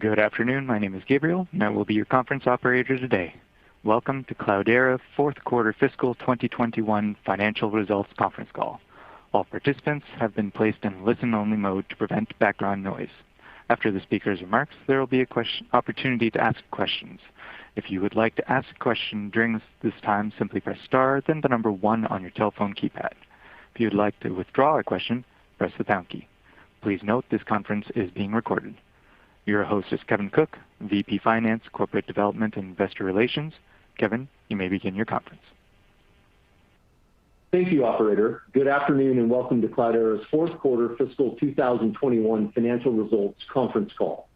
Good afternoon. My name is Gabriel, and I will be your conference operator today. Welcome to Cloudera fourth quarter fiscal 2021 financial results conference call. All participants have been placed in listen-only mode to prevent background noise. After the speaker's remarks, there will be a opportunity to ask questions. If you would like to ask a question during this time, simply press star, then the number 1 on your telephone keypad. If you would like to withdraw a question, press the pound key. Please note this conference is being recorded. Your host is Kevin Cook, VP Finance, Corporate Development, and Investor Relations. Kevin, you may begin your conference. Thank you, operator. Good afternoon and welcome to Cloudera's fourth quarter fiscal 2021 financial results conference call.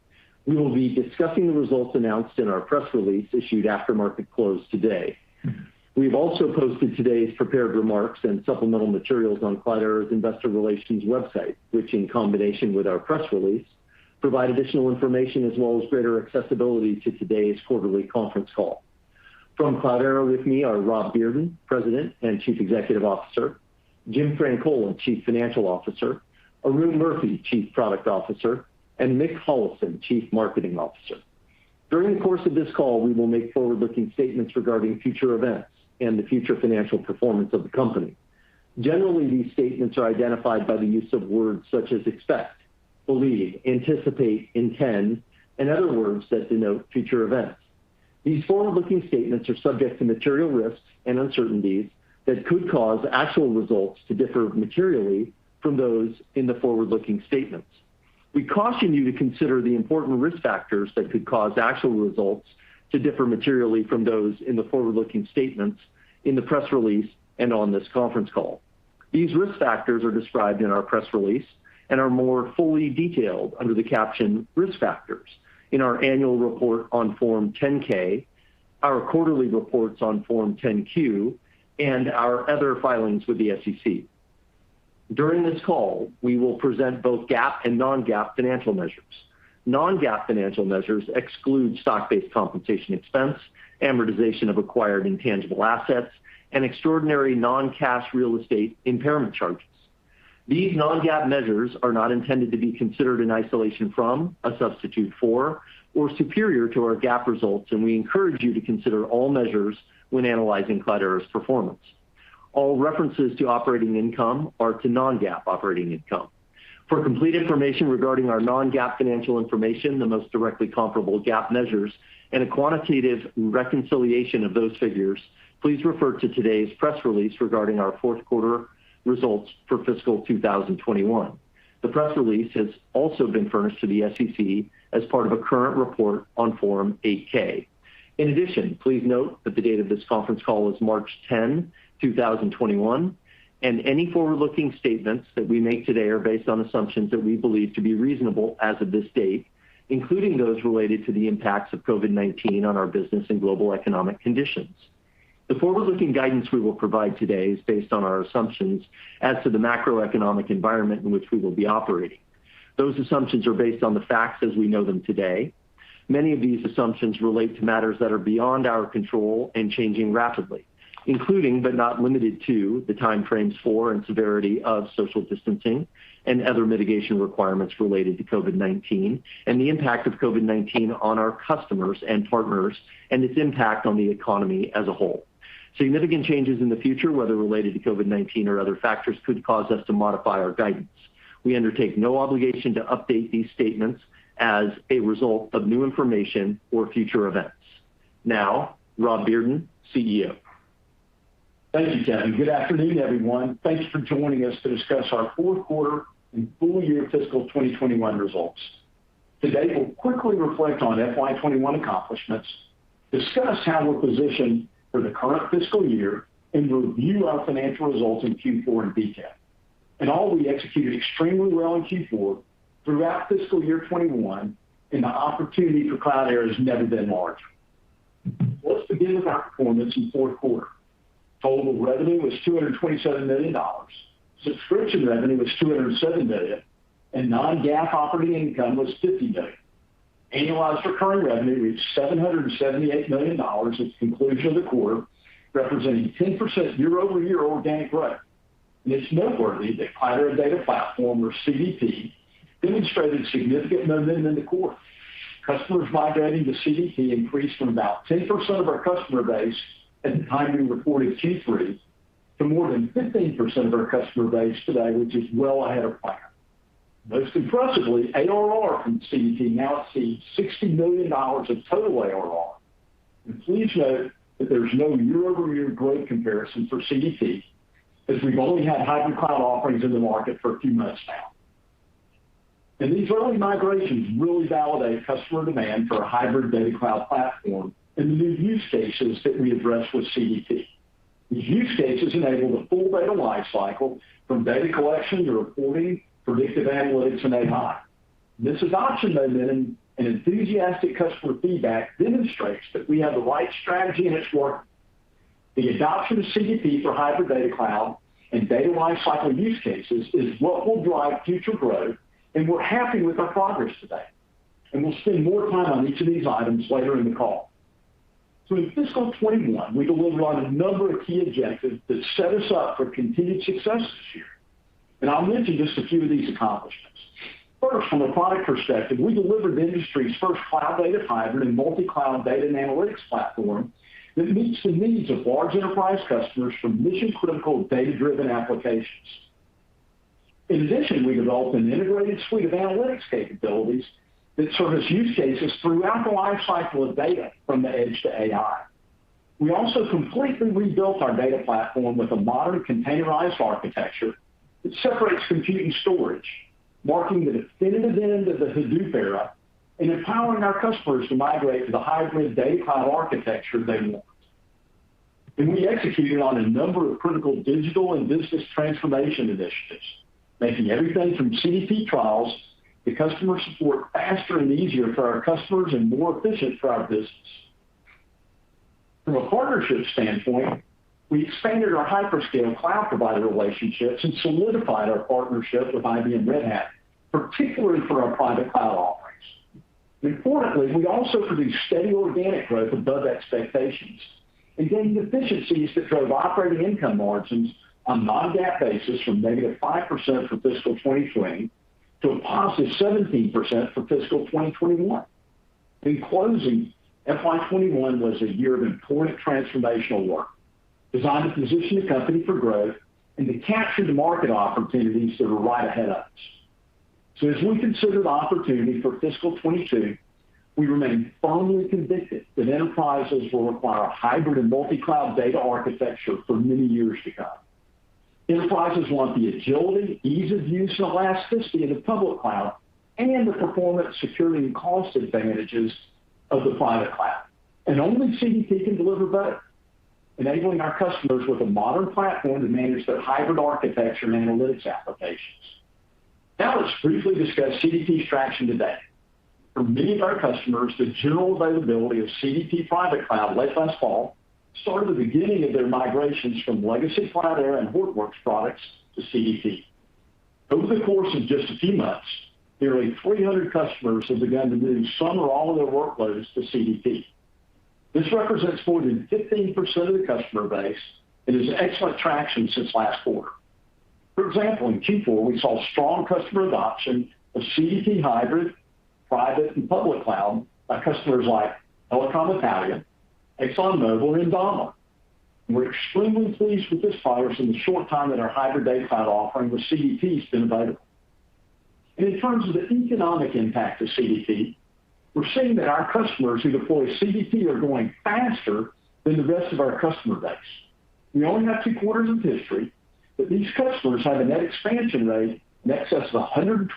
We will be discussing the results announced in our press release issued after market close today. We've also posted today's prepared remarks and supplemental materials on Cloudera's Investor Relations website, which in combination with our press release, provide additional information as well as greater accessibility to today's quarterly conference call. From Cloudera with me are Rob Bearden, President and Chief Executive Officer, Jim Frankola, Chief Financial Officer, Arun Murthy, Chief Product Officer, and Mick Hollison, Chief Marketing Officer. During the course of this call, we will make forward-looking statements regarding future events and the future financial performance of the company. Generally, these statements are identified by the use of words such as expect, believe, anticipate, intend, and other words that denote future events. These forward-looking statements are subject to material risks and uncertainties that could cause actual results to differ materially from those in the forward-looking statements. We caution you to consider the important risk factors that could cause actual results to differ materially from those in the forward-looking statements in the press release and on this conference call. These risk factors are described in our press release and are more fully detailed under the caption Risk Factors in our annual report on Form 10-K, our quarterly reports on Form 10-Q, and our other filings with the SEC. During this call, we will present both GAAP and non-GAAP financial measures. Non-GAAP financial measures exclude stock-based compensation expense, amortization of acquired intangible assets, and extraordinary non-cash real estate impairment charges. These non-GAAP measures are not intended to be considered in isolation from, a substitute for, or superior to our GAAP results, and we encourage you to consider all measures when analyzing Cloudera's performance. All references to operating income are to non-GAAP operating income. For complete information regarding our non-GAAP financial information, the most directly comparable GAAP measures, and a quantitative reconciliation of those figures, please refer to today's press release regarding our fourth quarter results for fiscal 2021. The press release has also been furnished to the SEC as part of a current report on Form 8-K. In addition, please note that the date of this conference call is March 10, 2021, and any forward-looking statements that we make today are based on assumptions that we believe to be reasonable as of this date, including those related to the impacts of COVID-19 on our business and global economic conditions. The forward-looking guidance we will provide today is based on our assumptions as to the macroeconomic environment in which we will be operating. Those assumptions are based on the facts as we know them today. Many of these assumptions relate to matters that are beyond our control and changing rapidly, including but not limited to the time frames for and severity of social distancing and other mitigation requirements related to COVID-19 and the impact of COVID-19 on our customers and partners and its impact on the economy as a whole. Significant changes in the future, whether related to COVID-19 or other factors, could cause us to modify our guidance. We undertake no obligation to update these statements as a result of new information or future events. Now, Rob Bearden, CEO. Thank you, Kevin. Good afternoon, everyone. Thanks for joining us to discuss our fourth quarter and full year fiscal 2021 results. Today, we'll quickly reflect on FY21 accomplishments, discuss how we're positioned for the current fiscal year, and review our financial results in Q4 in detail. And all we executed extremely well in Q4 throughout fiscal year 21, and the opportunity for Cloudera has never been larger. Let's begin with our performance in fourth quarter. Total revenue was $227 million. Subscription revenue was $207 million, and non-GAAP operating income was $50 million. Annualized recurring revenue reached $778 million at the conclusion of the quarter, representing 10% year-over-year organic growth. And it's noteworthy that Cloudera Data Platform, or CDP, demonstrated significant momentum in the quarter. Customers migrating to CDP increased from about 10% of our customer base at the time we reported Q3 to more than 15% of our customer base today, which is well ahead of plan. Most impressively, ARR from CDP now exceeds $60 million of total ARR. And please note that there's no year-over-year growth comparison for CDP, as we've only had hybrid cloud offerings in the market for a few months now. And these early migrations really validate customer demand for a hybrid data cloud platform and the new use cases that we address with CDP. These use cases enable the full data lifecycle from data collection to reporting, predictive analytics, and AI. This adoption momentum and enthusiastic customer feedback demonstrates that we have the right strategy and it's working. The adoption of CDP for hybrid data cloud and data lifecycle use cases is what will drive future growth, and we're happy with our progress today. And we'll spend more time on each of these items later in the call. So in fiscal 21, we delivered on a number of key objectives that set us up for continued success this year. And I'll mention just a few of these accomplishments. First, from a product perspective, we delivered the industry's first cloud-native hybrid and multi-cloud data and analytics platform that meets the needs of large enterprise customers for mission-critical data-driven applications. In addition, we developed an integrated suite of analytics capabilities that service use cases throughout the lifecycle of data from the edge to AI. We also completely rebuilt our data platform with a modern containerized architecture that separates compute and storage, marking the definitive end of the Hadoop era and empowering our customers to migrate to the hybrid data cloud architecture they want. And we executed on a number of critical digital and business transformation initiatives, making everything from CDP trials to customer support faster and easier for our customers and more efficient for our business. From a partnership standpoint, we expanded our hyperscale cloud provider relationships and solidified our partnership with IBM Red Hat, particularly for our private cloud offerings. Importantly, we also produced steady organic growth above expectations and gained efficiencies that drove operating income margins on Non-Gaap basis from -5% for fiscal 2020 to a positive 17% for fiscal 2021. In closing, FY21 was a year of important transformational work, designed to position the company for growth and to capture the market opportunities that are right ahead of us. So as we consider the opportunity for fiscal 22, we remain firmly convicted that enterprises will require a hybrid and multi-cloud data architecture for many years to come. Enterprises want the agility, ease of use, and elasticity of the public cloud and the performance, security, and cost advantages of the private cloud. And only CDP can deliver both, enabling our customers with a modern platform to manage their hybrid architecture and analytics applications. Now let's briefly discuss CDP's traction today. For many of our customers, the general availability of CDP private cloud late last fall started the beginning of their migrations from legacy Cloudera and Hortonworks products to CDP. Over the course of just a few months, nearly 300 customers have begun to move some or all of their workloads to CDP. This represents more than 15% of the customer base and is excellent traction since last quarter. For example, in Q4, we saw strong customer adoption of CDP hybrid, private, and public cloud by customers like Telecom Italia, ExxonMobil, and Daimler. We're extremely pleased with this progress in the short time that our hybrid data cloud offering with CDP has been available. And in terms of the economic impact of CDP, we're seeing that our customers who deploy CDP are going faster than the rest of our customer base. We only have 2 quarters of history, but these customers have a net expansion rate in excess of 120%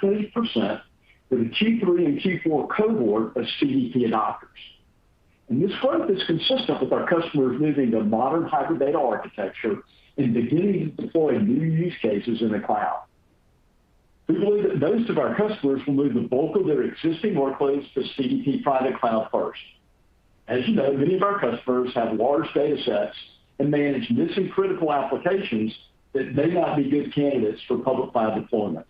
for the Q3 and Q4 cohort of CDP adopters. And this growth is consistent with our customers moving to modern hybrid data architecture and beginning to deploy new use cases in the cloud. We believe that most of our customers will move the bulk of their existing workloads to CDP private cloud first. As you know, many of our customers have large data sets and manage mission-critical applications that may not be good candidates for public cloud deployments.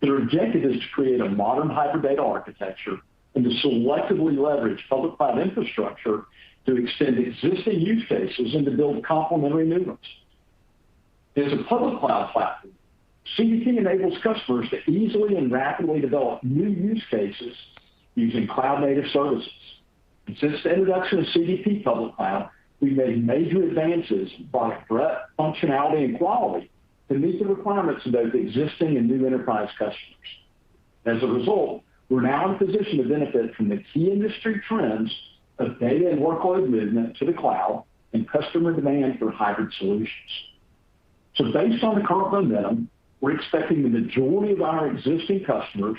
Their objective is to create a modern hybrid data architecture and to selectively leverage public cloud infrastructure to extend existing use cases and to build complementary new ones. As a public cloud platform, CDP enables customers to easily and rapidly develop new use cases using cloud-native services. And since the introduction of CDP Public Cloud, we've made major advances in product breadth, functionality, and quality to meet the requirements of both existing and new enterprise customers. As a result, we're now in a position to benefit from the key industry trends of data and workload movement to the cloud and customer demand for hybrid solutions. So based on the current momentum, we're expecting the majority of our existing customers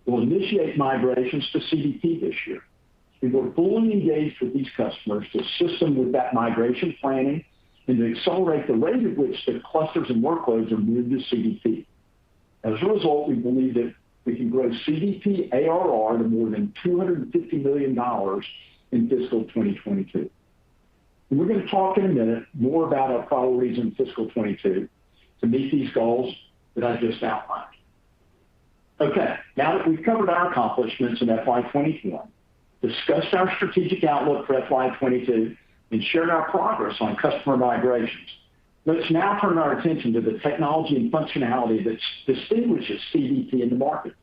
will initiate migrations to CDP this year. And we're fully engaged with these customers to assist them with that migration planning and to accelerate the rate at which the clusters and workloads are moved to CDP. As a result, we believe that we can grow CDP ARR to more than $250 million in fiscal 2022. And we're going to talk in a minute more about our priorities in fiscal 22 to meet these goals that I just outlined. Okay, now that we've covered our accomplishments in FY21, discussed our strategic outlook for FY22, and shared our progress on customer migrations, let's now turn our attention to the technology and functionality that distinguishes CDP in the marketplace.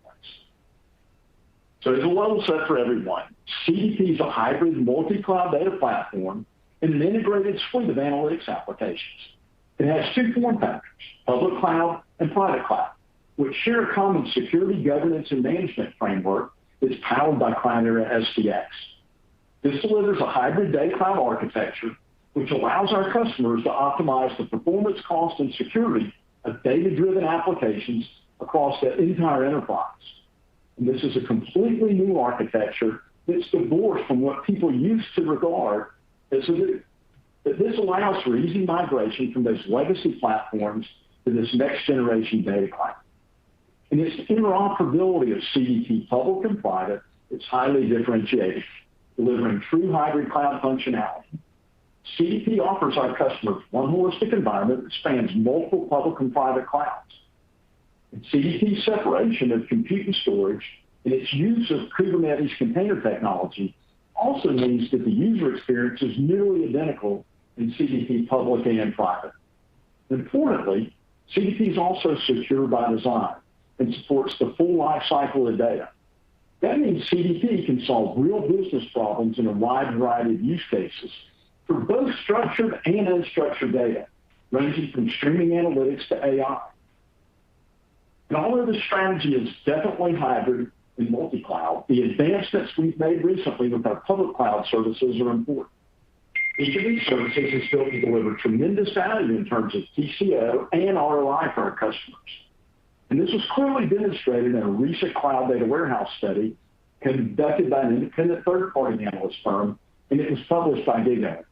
So as a level set for everyone, CDP is a hybrid multi-cloud data platform and an integrated suite of analytics applications. It has two form factors, public cloud and private cloud, which share a common security, governance, and management framework that's powered by Cloudera SDX. This delivers a hybrid data cloud architecture, which allows our customers to optimize the performance, cost, and security of data-driven applications across the entire enterprise. And this is a completely new architecture that's divorced from what people used to regard as that this allows for easy migration from those legacy platforms to this next generation data cloud. And it's the interoperability of CDP public and private that's highly differentiated, delivering true hybrid cloud functionality. CDP offers our customers one holistic environment that spans multiple public and private clouds. And CDP's separation of compute and storage and its use of Kubernetes container technology also means that the user experience is nearly identical in CDP public and private. Importantly, CDP is also secure by design and supports the full life cycle of data. That means CDP can solve real business problems in a wide variety of use cases for both structured and unstructured data, ranging from streaming analytics to AI. And although the strategy is definitely hybrid and multi-cloud, the advancements we've made recently with our public cloud services are important. Each of these services is built to deliver tremendous value in terms of TCO and ROI for our customers. And this was clearly demonstrated in a recent cloud data warehouse study conducted by an independent third-party analyst firm, and it was published by GigaOm.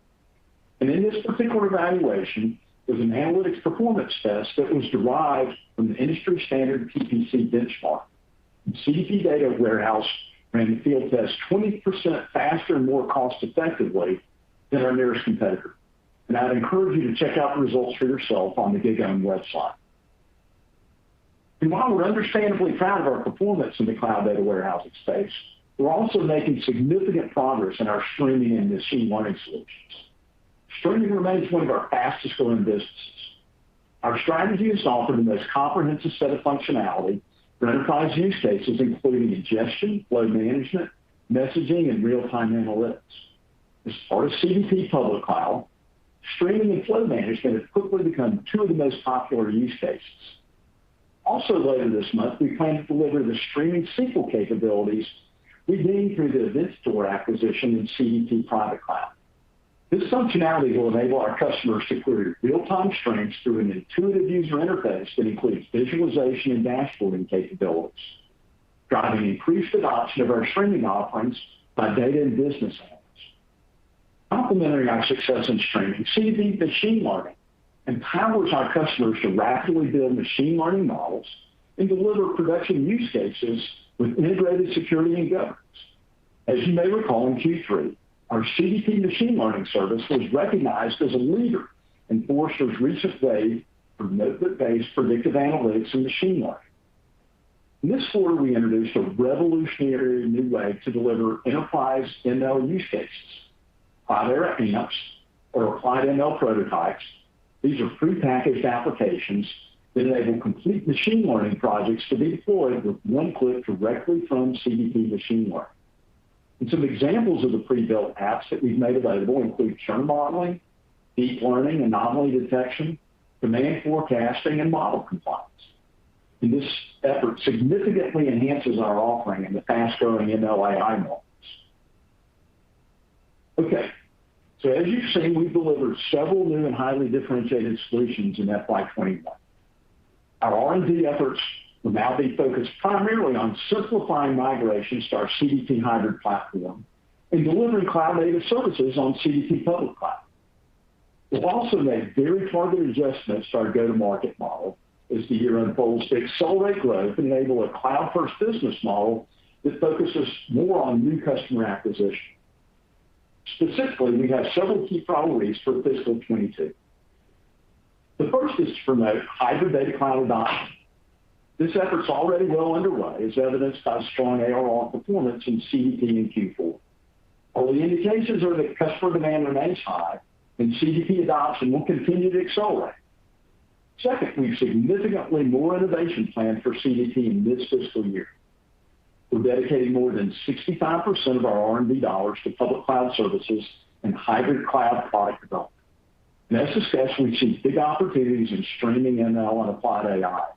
And in this particular evaluation was an analytics performance test that was derived from the industry standard PPC benchmark. And CDP Data Warehouse ran the field test 20% faster and more cost-effectively than our nearest competitor. And I'd encourage you to check out the results for yourself on the GigaOm website. And while we're understandably proud of our performance in the cloud data warehousing space, we're also making significant progress in our streaming and machine learning solutions. Streaming remains one of our fastest growing businesses. Our strategy is to offer the most comprehensive set of functionality for enterprise use cases, including ingestion, load management, messaging, and real-time analytics. As part of CDP Public Cloud, streaming and flow management have quickly become two of the most popular use cases. Also later this month, we plan to deliver the streaming SQL capabilities we gained through the Event Store acquisition in CDP Private Cloud. This functionality will enable our customers to query real-time streams through an intuitive user interface that includes visualization and dashboarding capabilities, driving increased adoption of our streaming offerings by data and business analysts. Complementing our success in streaming, CDP Machine Learning empowers our customers to rapidly build machine learning models and deliver production use cases with integrated security and governance. As you may recall, in Q3, our CDP Machine Learning service was recognized as a leader in Forrester's recent wave for notebook-based predictive analytics and machine learning. In this quarter, we introduced a revolutionary new way to deliver enterprise ML use cases. Cloudera AMPs, or Applied ML prototypes. These are prepackaged applications that enable complete machine learning projects to be deployed with one click directly from CDP machine learning. And some examples of the pre-built apps that we've made available include churn modeling, deep learning, anomaly detection, demand forecasting, and model compliance. And this effort significantly enhances our offering in the fast-growing ML/AI markets. Okay, so as you've seen, we've delivered several new and highly differentiated solutions in FY21. Our R&D efforts will now be focused primarily on simplifying migrations to our CDP hybrid platform and delivering cloud-native services on CDP public cloud. We'll also make very targeted adjustments to our go-to-market model as the year unfolds to accelerate growth and enable a cloud-first business model that focuses more on new customer acquisition. Specifically, we have several key priorities for fiscal 22. The first is to promote hybrid data cloud adoption. This effort's already well underway, as evidenced by strong ARR performance in CDP in Q4. Early indications are that customer demand remains high, and CDP adoption will continue to accelerate. Second, we've significantly more innovation planned for CDP in this fiscal year. We're dedicating more than 65% of our R&D dollars to public cloud services and hybrid cloud product development. And as discussed, we see big opportunities in streaming ML and applied AI.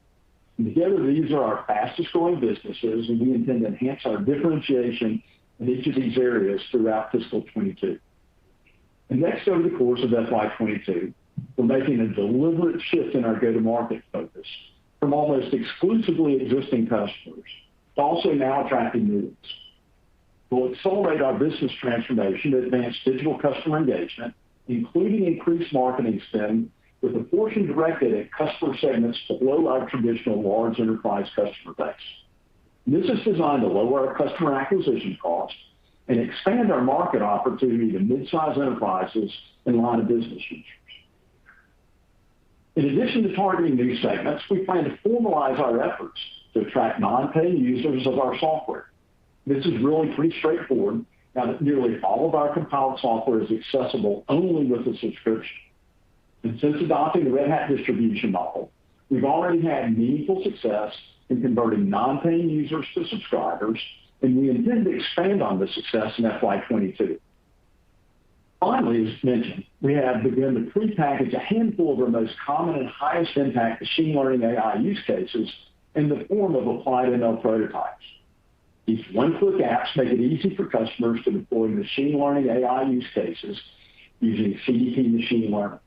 And together, these are our fastest growing businesses, and we intend to enhance our differentiation in each of these areas throughout fiscal 22. And next, over the course of FY22, we're making a deliberate shift in our go-to-market focus from almost exclusively existing customers to also now attracting new ones. We'll accelerate our business transformation to advance digital customer engagement, including increased marketing spend with a portion directed at customer segments below our traditional large enterprise customer base. This is designed to lower our customer acquisition costs and expand our market opportunity to mid-size enterprises and line of business users. In addition to targeting new segments, we plan to formalize our efforts to attract non-paying users of our software. This is really pretty straightforward now that nearly all of our compiled software is accessible only with a subscription. And since adopting the Red Hat distribution model, we've already had meaningful success in converting non-paying users to subscribers, and we intend to expand on this success in FY22. Finally, as mentioned, we have begun to pre-package a handful of our most common and highest impact machine learning AI use cases in the form of applied ML prototypes. These one-click apps make it easy for customers to deploy machine learning AI use cases using CDP machine learning.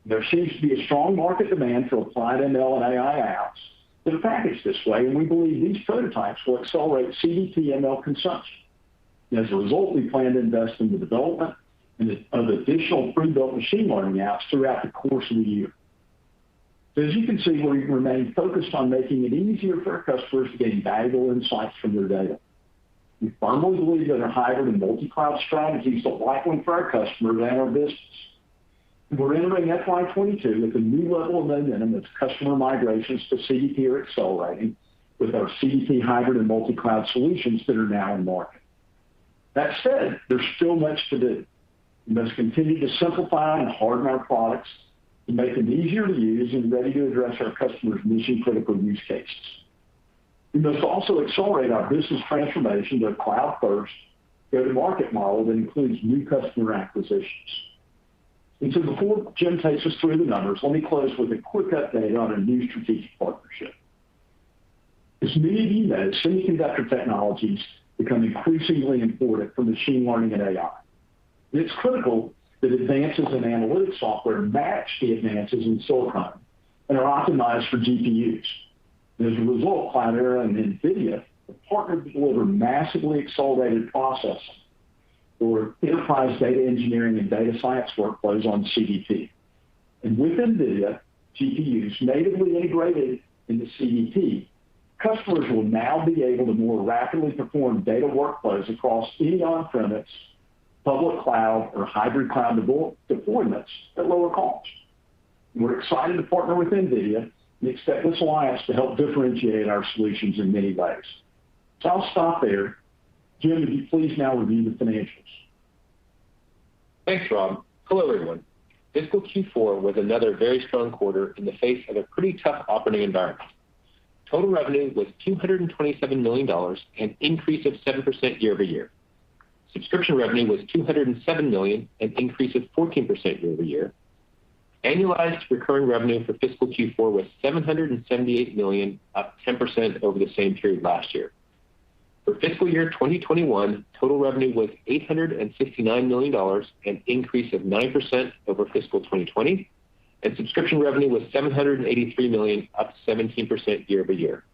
There seems to be a strong market demand for applied ML and AI apps that are packaged this way, and we believe these prototypes will accelerate CDP ML consumption. And as a result, we plan to invest in the development of additional pre-built machine learning apps throughout the course of the year. So as you can see, we remain focused on making it easier for our customers to gain valuable insights from their data. We firmly believe that our hybrid and multi-cloud strategy is the right one for our customers and our business. We're entering FY22 with a new level of momentum as customer migrations to CDP are accelerating with our CDP hybrid and multi-cloud solutions that are now in market. That said, there's still much to do. We must continue to simplify and harden our products to make them easier to use and ready to address our customers' mission-critical use cases. We must also accelerate our business transformation to a cloud-first go-to-market model that includes new customer acquisitions. And so before Jim takes us through the numbers, let me close with a quick update on a new strategic partnership. As many of you know, semiconductor technologies become increasingly important for machine learning and AI. And it's critical that advances in analytics software match the advances in silicon and are optimized for GPUs. And as a result, Cloudera and NVIDIA have partnered to deliver massively accelerated processing for enterprise data engineering and data science workflows on CDP. And with NVIDIA GPUs natively integrated into CDP, customers will now be able to more rapidly perform data workflows across any on-premise, public cloud, or hybrid cloud deployments at lower cost. We're excited to partner with NVIDIA and expect this alliance to help differentiate our solutions in many ways. So I'll stop there. Jim, would you please now review the financials? Thanks, Rob. Hello, everyone. Fiscal Q4 was another very strong quarter in the face of a pretty tough operating environment. Total revenue was $227 million, an increase of 7% year over year. Subscription revenue was $207 million, an increase of 14% year over year. Annualized recurring revenue for fiscal Q4 was $778 million, up 10% over the same period last year. For fiscal year 2021, total revenue was $869 million, an increase of 9% over fiscal 2020, and subscription revenue was $783 million, up 17% year over year.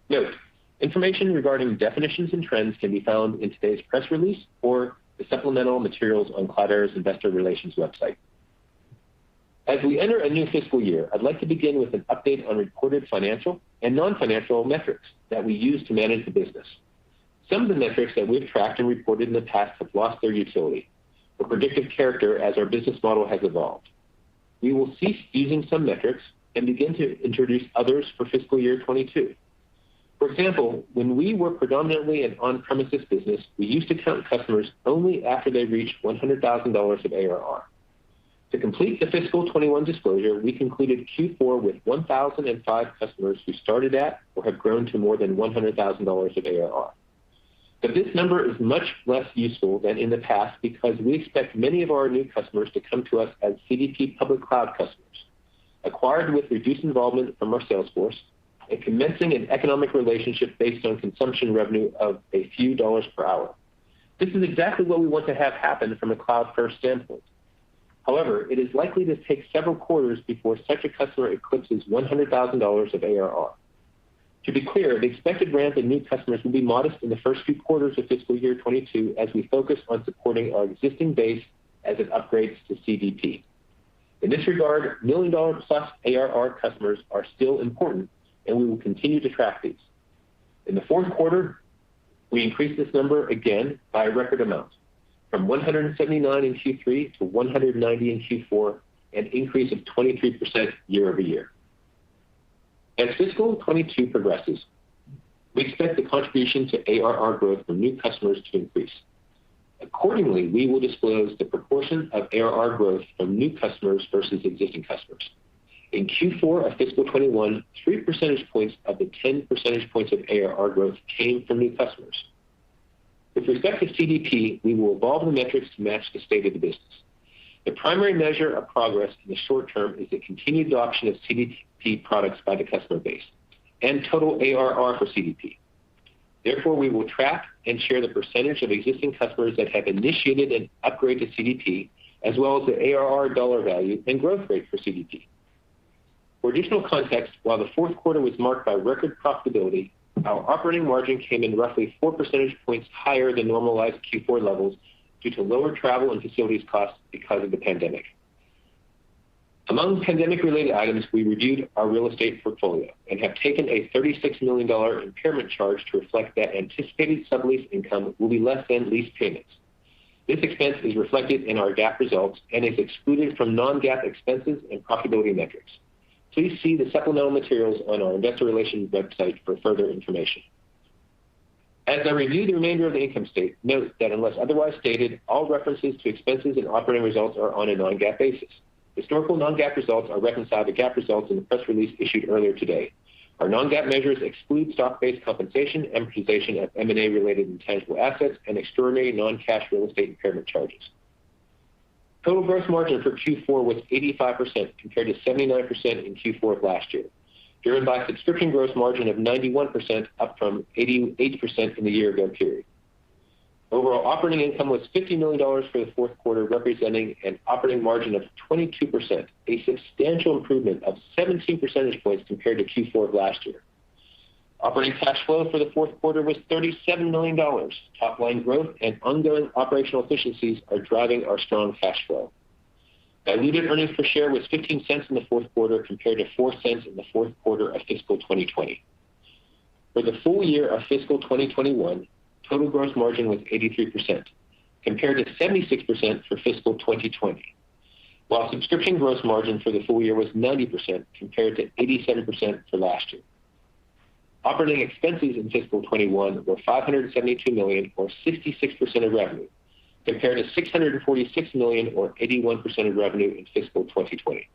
Note, information regarding definitions and trends can be found in today's press release or the supplemental materials on Cloudera's Investor Relations website. As we enter a new fiscal year, I'd like to begin with an update on reported financial and non-financial metrics that we use to manage the business. Some of the metrics that we've tracked and reported in the past have lost their utility or predictive character as our business model has evolved. We will cease using some metrics and begin to introduce others for fiscal year 22. For example, when we were predominantly an on-premises business, we used to count customers only after they reached $100,000 of ARR. To complete the fiscal 21 disclosure, we concluded Q4 with 1,005 customers who started at or have grown to more than $100,000 of ARR. But this number is much less useful than in the past because we expect many of our new customers to come to us as CDP public cloud customers, acquired with reduced involvement from our sales force, and commencing an economic relationship based on consumption revenue of a few dollars per hour. This is exactly what we want to have happen from a cloud-first standpoint. However, it is likely to take several quarters before such a customer eclipses $100,000 of ARR. To be clear, the expected ramp in new customers will be modest in the first few quarters of fiscal year 22 as we focus on supporting our existing base as it upgrades to CDP. In this regard, $1 million plus ARR customers are still important, and we will continue to track these. In the fourth quarter, we increased this number again by a record amount, from 179 in Q3 to 190 in Q4, an increase of 23% year over year. As fiscal 22 progresses, we expect the contribution to ARR growth from new customers to increase. Accordingly, we will disclose the proportion of ARR growth from new customers versus existing customers. In Q4 of fiscal 21, 3 percentage points of the 10 percentage points of ARR growth came from new customers. With respect to CDP, we will evolve the metrics to match the state of the business. The primary measure of progress in the short term is the continued adoption of CDP products by the customer base and total ARR for CDP. Therefore, we will track and share the percentage of existing customers that have initiated an upgrade to CDP, as well as the ARR dollar value and growth rate for CDP. For additional context, while the fourth quarter was marked by record profitability, our operating margin came in roughly 4 percentage points higher than normalized Q4 levels due to lower travel and facilities costs because of the pandemic. Among pandemic-related items, we reviewed our real estate portfolio and have taken a $36 million impairment charge to reflect that anticipated sublease income will be less than lease payments. This expense is reflected in our GAAP results and is excluded from non-GAAP expenses and profitability metrics. Please see the supplemental materials on our Investor Relations website for further information. As I review the remainder of the income statement, note that unless otherwise stated, all references to expenses and operating results are on a non-GAAP basis. Historical non-GAAP results are reconciled to GAAP results in the press release issued earlier today. Our non-GAAP measures exclude stock-based compensation, amortization of M&A-related intangible assets, and extraordinary non-cash real estate impairment charges. Total gross margin for Q4 was 85% compared to 79% in Q4 of last year, driven by subscription gross margin of 91%, up from 88% in the year-ago period. Overall operating income was $50 million for the fourth quarter, representing an operating margin of 22%, a substantial improvement of 17 percentage points compared to Q4 of last year. Operating cash flow for the fourth quarter was $37 million. Top-line growth and ongoing operational efficiencies are driving our strong cash flow. Diluted earnings per share was 15 cents in the fourth quarter compared to 4 cents in the fourth quarter of fiscal 2020. For the full year of fiscal 2021, total gross margin was 83%, compared to 76% for fiscal 2020, while subscription gross margin for the full year was 90% compared to 87% for last year. Operating expenses in fiscal 21 were $572 million, or 66% of revenue, compared to $646 million or 81% of revenue in fiscal 2020.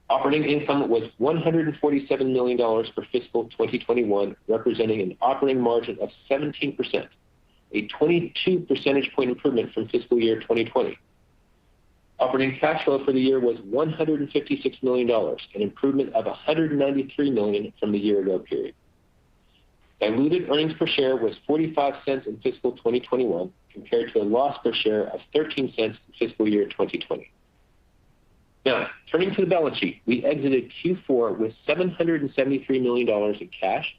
Operating income was $147 million for fiscal 2021, representing an operating margin of 17%, a 22 percentage point improvement from fiscal year 2020. Operating cash flow for the year was $156 million, an improvement of $193 million from the year ago period. Diluted earnings per share was 45 cents in fiscal 2021 compared to a loss per share of 13 cents in fiscal year 2020. Now, turning to the balance sheet, we exited Q4 with $773 million in cash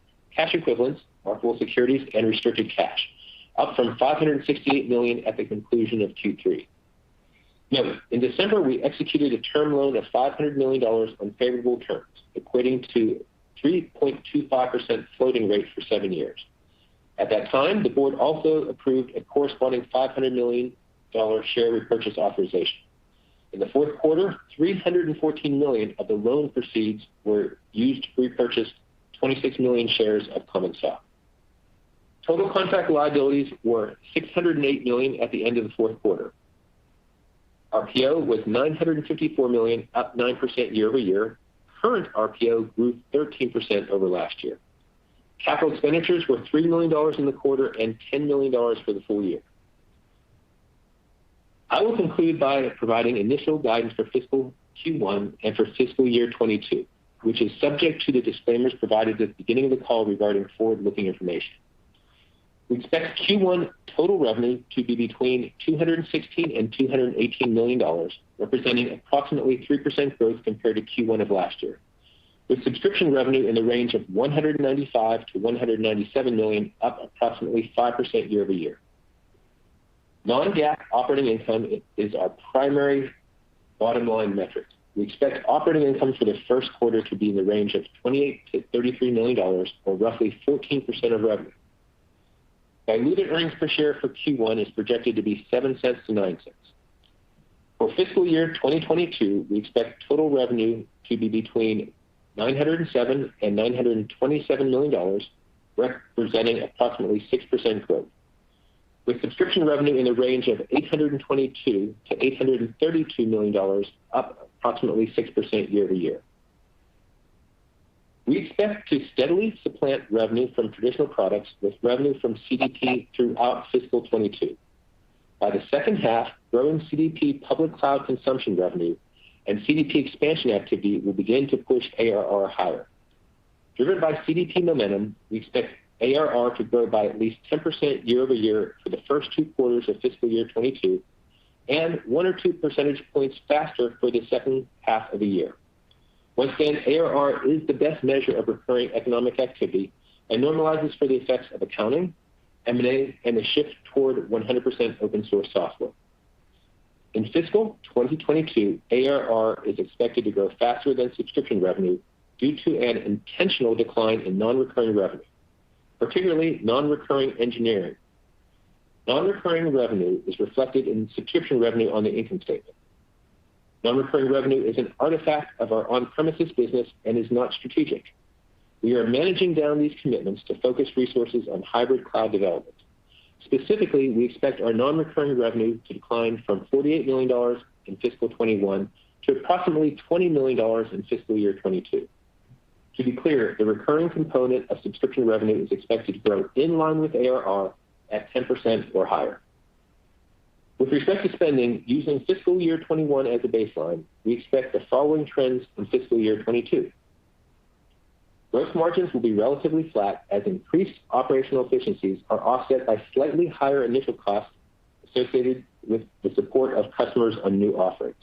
equivalents, marketable securities, and restricted cash, up from $568 million at the conclusion of Q3. Note, in December, we executed a term loan of $500 million on favorable terms, equating to 3.25% floating rate for 7 years. At that time, the board also approved a corresponding $500 million share repurchase authorization. In the fourth quarter, $314 million of the loan proceeds were used to repurchase 26 million shares of common stock. Total contract liabilities were $608 million at the end of the fourth quarter. RPO was $954 million, up 9% year over year. Current RPO grew 13% over last year. Capital expenditures were $3 million in the quarter and $10 million for the full year. I will conclude by providing initial guidance for fiscal Q1 and for fiscal year 22, which is subject to the disclaimers provided at the beginning of the call regarding forward-looking information. We expect Q1 total revenue to be between $216 and $218 million, representing approximately 3% growth compared to Q1 of last year, with subscription revenue in the range of $195 to $197 million, up approximately 5% year over year. Non-GAAP operating income is our primary bottom line metric. We expect operating income for the first quarter to be in the range of $28 to $33 million, or roughly 14% of revenue. Diluted earnings per share for Q1 is projected to be 7 cents to 9 cents. For fiscal year 2022, we expect total revenue to be between $907 and $927 million, representing approximately 6% growth, with subscription revenue in the range of $822 to $832 million, up approximately 6% year over year. We expect to steadily supplant revenue from traditional products with revenue from CDP throughout fiscal 22. By the second half, growing CDP public cloud consumption revenue and CDP expansion activity will begin to push ARR higher. Driven by CDP momentum, we expect ARR to grow by at least 10% year over year for the first 2 quarters of fiscal year 22, and 1 or 2 percentage points faster for the second half of the year. Once again, ARR is the best measure of recurring economic activity and normalizes for the effects of accounting, M&A, and the shift toward 100% open source software. In fiscal 2022, ARR is expected to grow faster than subscription revenue due to an intentional decline in non-recurring revenue, particularly non-recurring engineering. Non-recurring revenue is reflected in subscription revenue on the income statement. Non-recurring revenue is an artifact of our on-premises business and is not strategic. We are managing down these commitments to focus resources on hybrid cloud development. Specifically, we expect our non-recurring revenue to decline from $48 million in fiscal 21 to approximately $20 million in fiscal year 22. To be clear, the recurring component of subscription revenue is expected to grow in line with ARR at 10% or higher. With respect to spending, using fiscal year 21 as a baseline, we expect the following trends in fiscal year 22. Gross margins will be relatively flat as increased operational efficiencies are offset by slightly higher initial costs associated with the support of customers on new offerings.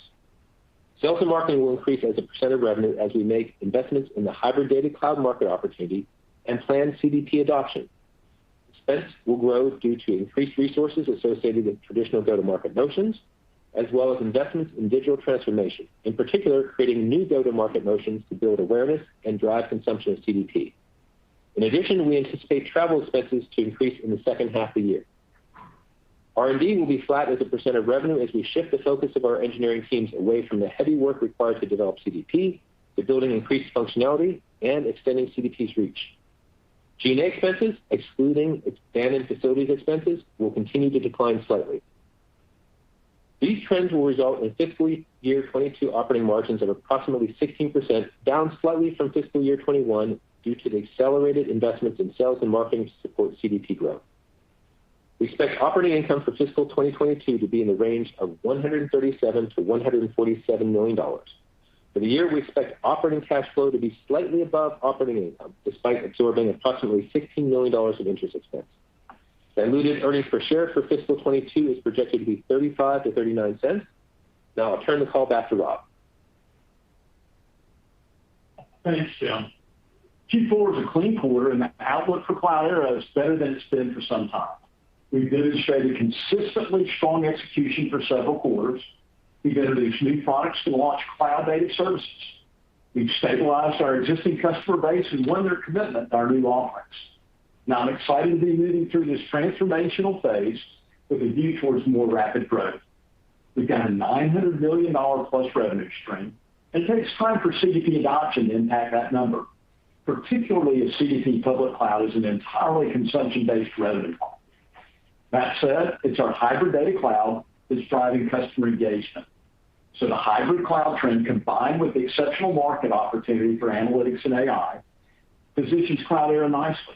Sales and marketing will increase as a percent of revenue as we make investments in the hybrid data cloud market opportunity and planned CDP adoption. Expense will grow due to increased resources associated with traditional go-to-market motions, as well as investments in digital transformation, in particular creating new go-to-market motions to build awareness and drive consumption of CDP. In addition, we anticipate travel expenses to increase in the second half of the year. R&D will be flat as a percent of revenue as we shift the focus of our engineering teams away from the heavy work required to develop CDP to building increased functionality and extending CDP's reach. G&A expenses, excluding abandoned facilities expenses, will continue to decline slightly. These trends will result in fiscal year 22 operating margins of approximately 16%, down slightly from fiscal year 21 due to the accelerated investments in sales and marketing to support CDP growth. We expect operating income for fiscal 2022 to be in the range of $137 to $147 million. For the year, we expect operating cash flow to be slightly above operating income, despite absorbing approximately $16 million of interest expense. Diluted earnings per share for fiscal 22 is projected to be 35 to 39 cents. Now I'll turn the call back to Rob. Thanks, Jim. Q4 is a clean quarter, and the outlook for Cloudera is better than it's been for some time. We've demonstrated consistently strong execution for several quarters. We've introduced new products to launch cloud-native services. We've stabilized our existing customer base and won their commitment to our new offerings. Now I'm excited to be moving through this transformational phase with a view towards more rapid growth. We've got a $900 million plus revenue stream, and it takes time for CDP adoption to impact that number, particularly as CDP public cloud is an entirely consumption-based revenue model. That said, it's our hybrid data cloud that's driving customer engagement. So the hybrid cloud trend, combined with the exceptional market opportunity for analytics and AI, positions Cloudera nicely.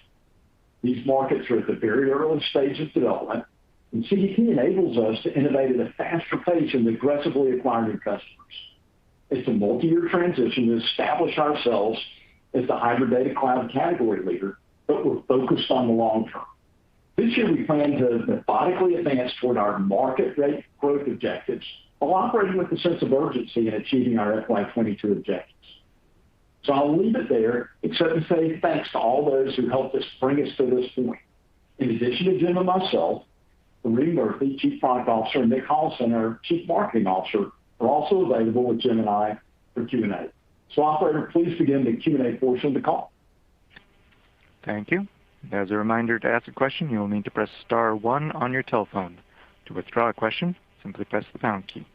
These markets are at the very early stage of development, and CDP enables us to innovate at a faster pace and aggressively acquire new customers. It's a multi-year transition to establish ourselves as the hybrid data cloud category leader, but we're focused on the long term. This year, we plan to methodically advance toward our market rate growth objectives while operating with a sense of urgency in achieving our FY22 objectives. So I'll leave it there, except to say thanks to all those who helped us bring us to this point. In addition to Jim and myself, Marie Murphy, Chief Product Officer, and Nick Hollison, our Chief Marketing Officer, are also available with Jim and I for Q&A. So operator, please begin the Q&A portion of the call. Thank you. As a reminder, to ask a question, you will need to press star 1 on your telephone. To withdraw a question, simply press the pound key.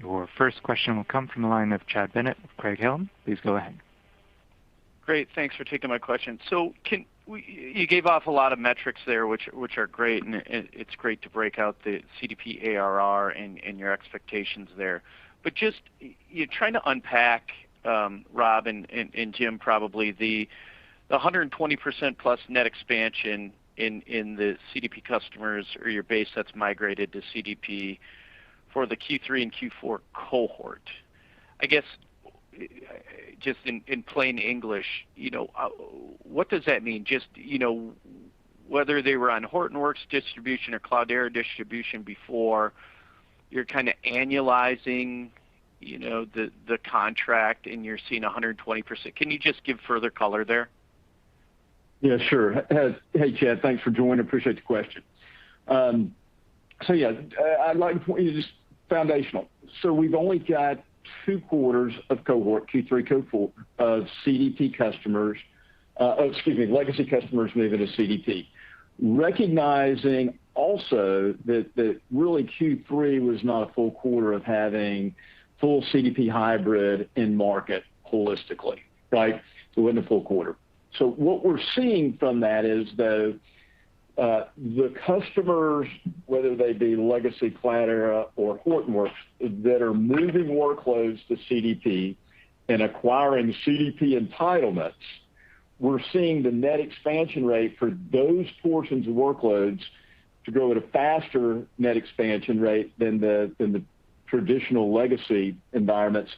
Your first question will come from the line of Chad Bennett of Craig-Hallum. Please go ahead. Great. Thanks for taking my question. So you gave off a lot of metrics there, which are great, and it's great to break out the CDP ARR and your expectations there. But just you're trying to unpack, Rob and Jim, probably the 120% plus net expansion in the CDP customers or your base that's migrated to CDP for the Q3 and Q4 cohort. I guess just in plain English, what does that mean? Just, whether they were on Hortonworks distribution or Cloudera distribution before, you're kind of annualizing, the contract and you're seeing 120%. Can you just give further color there? Yeah, sure. Hey, Chad, thanks for joining. Appreciate the question. I'd like to point you just foundational. So we've only got 2 quarters of cohort, Q3 cohort, of CDP customers, legacy customers moving to CDP. Recognizing also that really Q3 was not a full quarter of having full CDP hybrid in market holistically, right? So it wasn't a full quarter. So what we're seeing from that is, though, the customers, whether they be legacy Cloudera or Hortonworks, that are moving workloads to CDP and acquiring CDP entitlements, we're seeing the net expansion rate for those portions of workloads to grow at a faster net expansion rate than the traditional legacy environments.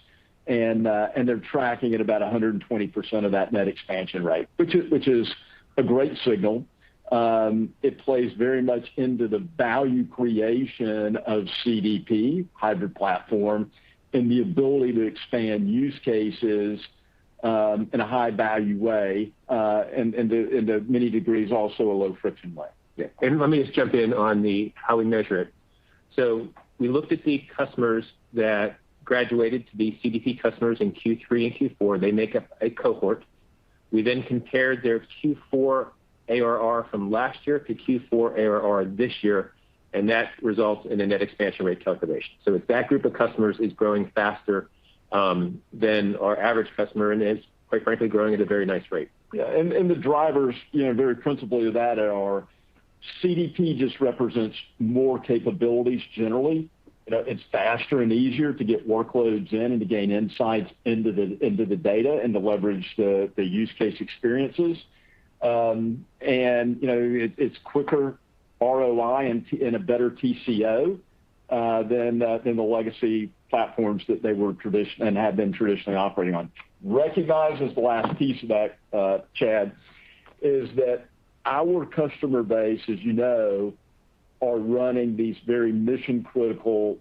And they're tracking at about 120% of that net expansion rate, which is a great signal. It plays very much into the value creation of CDP, hybrid platform, and the ability to expand use cases in a high value way, and to many degrees also a low friction way. Yeah. And let me just jump in on how we measure it. So we looked at the customers that graduated to be CDP customers in Q3 and Q4. They make up a cohort. We then compared their Q4 ARR from last year to Q4 ARR this year, and that results in a net expansion rate calculation. So it's that group of customers is growing faster than our average customer, and is quite frankly growing at a very nice rate. Yeah, and the drivers, very principally of that are CDP just represents more capabilities generally it's faster and easier to get workloads in and to gain insights into the data and to leverage the use case experiences. It's quicker ROI and a better TCO than the legacy platforms that they were and had been traditionally operating on. Recognize as the last piece of that, Chad, is that our customer base, as you know, are running these very mission critical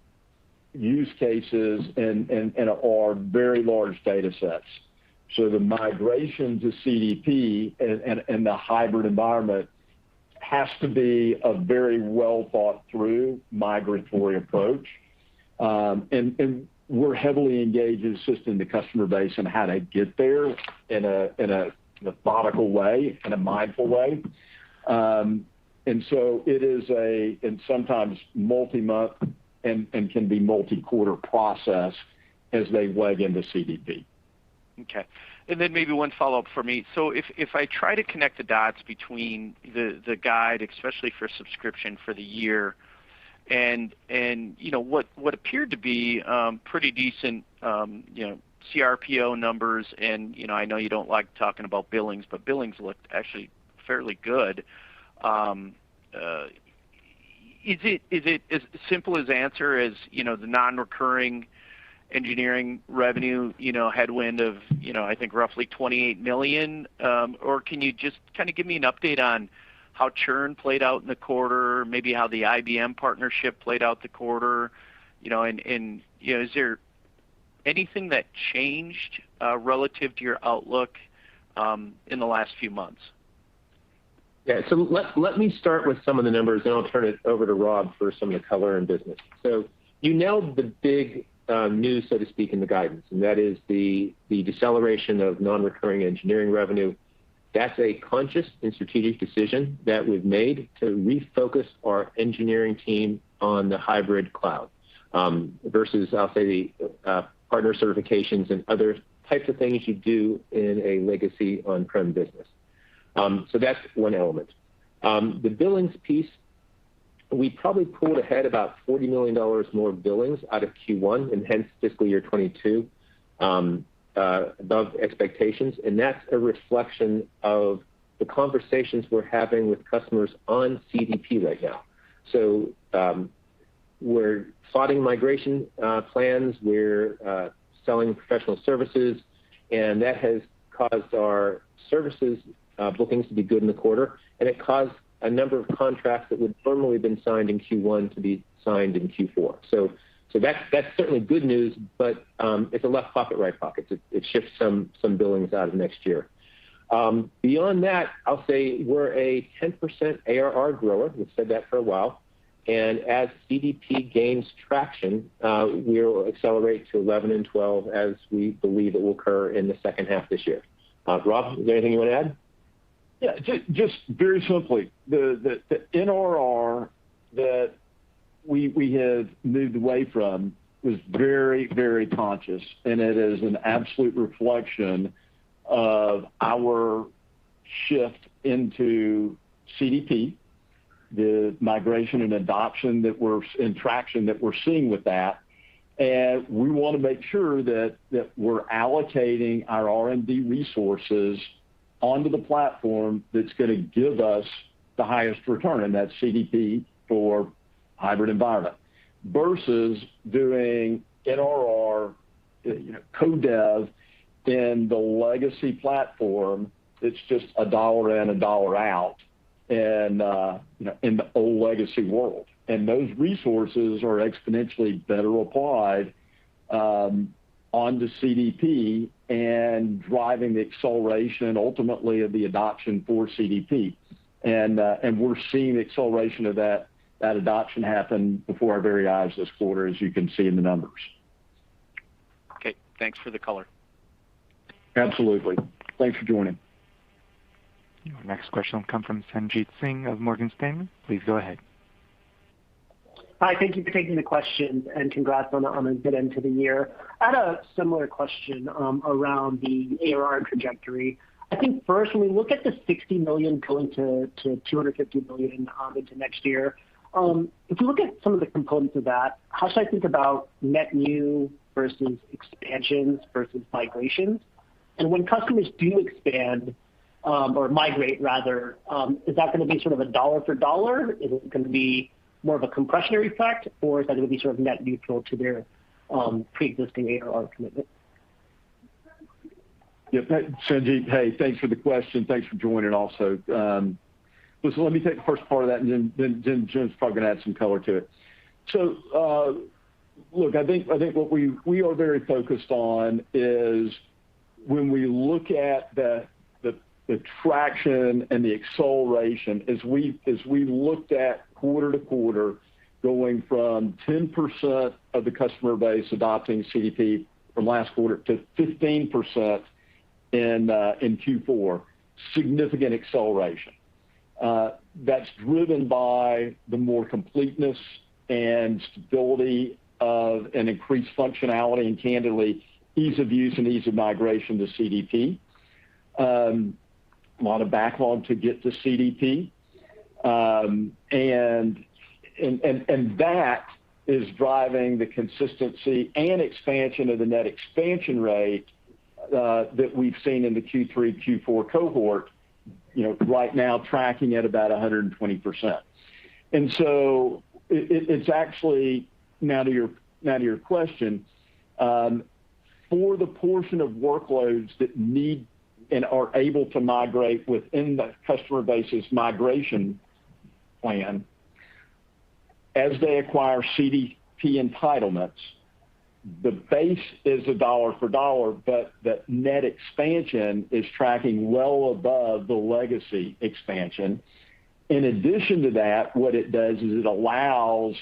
use cases and are very large data sets. So the migration to CDP and the hybrid environment has to be a very well thought through migratory approach. And we're heavily engaged in assisting the customer base on how to get there in a methodical way, in a mindful way. And so it is and sometimes multi-month and can be multi-quarter process as they leg into CDP. Okay. And then maybe one follow-up for me. So if I try to connect the dots between the guide, especially for subscription for the year, and what appeared to be pretty decent CRPO numbers, and I know you don't like talking about billings, but billings looked actually fairly good. Is it as simple as answer as the non-recurring engineering revenue headwind of I think roughly $28 million, or can you just kind of give me an update on how churn played out in the quarter, maybe how the IBM partnership played out the quarter, and is there anything that changed relative to your outlook in the last few months? Yeah, so let me start with some of the numbers, and I'll turn it over to Rob for some of the color and business. So you nailed the big news, so to speak, in the guidance, and that is the deceleration of non-recurring engineering revenue. That's a conscious and strategic decision that we've made to refocus our engineering team on the hybrid cloud versus, I'll say, the partner certifications and other types of things you do in a legacy on-prem business. So that's one element. The billings piece, we probably pulled ahead about $40 million more billings out of Q1 and hence fiscal year 22 above expectations. And that's a reflection of the conversations we're having with customers on CDP right now. So we're plotting migration plans, we're selling professional services, and that has caused our services bookings to be good in the quarter, and it caused a number of contracts that would normally have been signed in Q1 to be signed in Q4. So that's certainly good news, but it's a left pocket, right pocket. It shifts some billings out of next year. Beyond that, I'll say we're a 10% ARR grower. We've said that for a while. And as CDP gains traction, we'll accelerate to 11 and 12 as we believe it will occur in the second half this year. Rob, is there anything you want to add? Yeah, just very simply, the NRR that we have moved away from was very, very conscious, and it is an absolute reflection of our shift into CDP, the migration and adoption and traction that we're seeing with that. And we want to make sure that we're allocating our R&D resources onto the platform that's going to give us the highest return, and that's CDP for hybrid environment, versus doing NRR, code dev in the legacy platform that's just $1 in, $1 out, and in the old legacy world. And those resources are exponentially better applied onto CDP and driving the acceleration ultimately of the adoption for CDP. And we're seeing the acceleration of that adoption happen before our very eyes this quarter, as you can see in the numbers. Okay, thanks for the color. Absolutely. Thanks for joining. Your next question will come from Sanjit Singh of Morgan Stanley. Please go ahead. Hi, thank you for taking the question, and congrats on a good end to the year. I had a similar question around the ARR trajectory. I think first, when we look at the $60 million going to $250 million into next year, If you look at some of the components of that, how should I think about net new versus expansions versus migrations? And when customers do expand, or migrate rather, is that going to be sort of a dollar for dollar? Is it going to be more of a compressionary effect, or is that going to be sort of net neutral to their pre-existing ARR commitment? Yeah, Sanjeet, hey, thanks for the question. Thanks for joining also. Listen, let me take the first part of that, and then Jim's probably going to add some color to it. So, look, I think what we are very focused on is when we look at the traction and the acceleration as we looked at quarter to quarter, going from 10% of the customer base adopting CDP from last quarter to 15% in Q4, significant acceleration. That's driven by the more completeness and stability of an increased functionality and candidly ease of use and ease of migration to CDP. A lot of backlog to get to CDP, and that is driving the consistency and expansion of the net expansion rate that we've seen in the Q3, Q4 cohort. Right now tracking at about 120%. And so it's actually now to your question, for the portion of workloads that need and are able to migrate within the customer base's migration plan, as they acquire CDP entitlements, the base is a dollar for dollar, but the net expansion is tracking well above the legacy expansion. In addition to that, what it does is it allows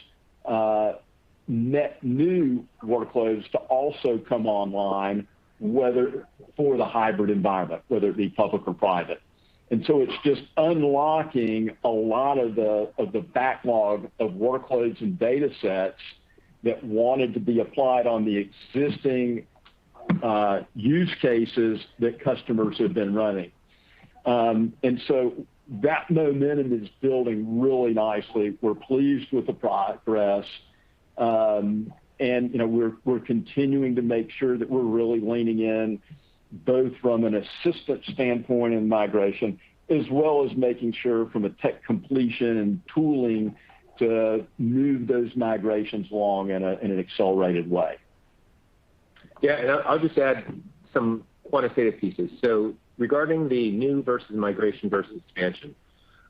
net new workloads to also come online, whether for the hybrid environment, whether it be public or private. And so it's just unlocking a lot of the backlog of workloads and data sets that wanted to be applied on the existing use cases that customers have been running. And so that momentum is building really nicely. We're pleased with the progress. And we're continuing to make sure that we're really leaning in both from an assistant standpoint in migration, as well as making sure from a tech completion and tooling to move those migrations along in an accelerated way. Yeah, and I'll just add some quantitative pieces. So regarding the new versus migration versus expansion,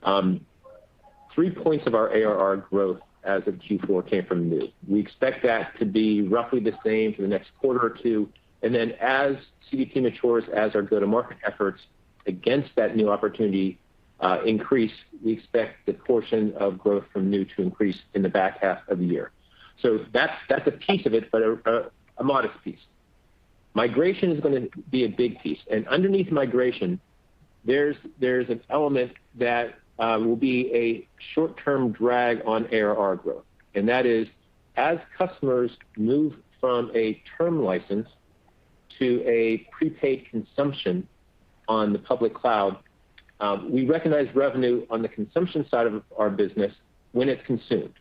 3 points of our ARR growth as of Q4 came from new. We expect that to be roughly the same for the next quarter or two. And then as CDP matures, as our go-to-market efforts against that new opportunity increase, we expect the portion of growth from new to increase in the back half of the year. So that's a piece of it, but a modest piece. Migration is going to be a big piece. And underneath migration, there's an element that will be a short-term drag on ARR growth. And that is, as customers move from a term license to a prepaid consumption on the public cloud, we recognize revenue on the consumption side of our business when it's consumed.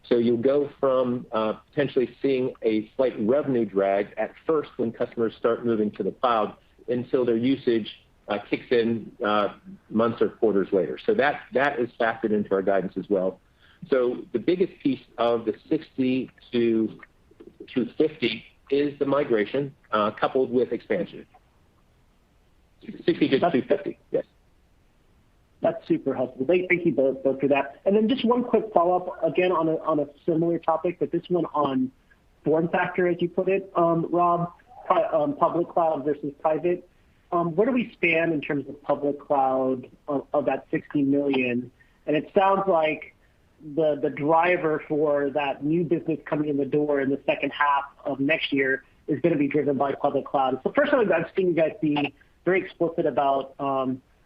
So you'll go from potentially seeing a slight revenue drag at first when customers start moving to the cloud until their usage kicks in months or quarters later. So that is factored into our guidance as well. So the biggest piece of the 60 to 250 is the migration coupled with expansion. 60 to 250, yes. That's super helpful. Thank you both for that. And then just one quick follow-up, again on a similar topic, but this one on form factor, as you put it, Rob, public cloud versus private. Where do we stand in terms of public cloud of that 60 million? And it sounds like the driver for that new business coming in the door in the second half of next year is going to be driven by public cloud. So first time I've seen you guys be very explicit about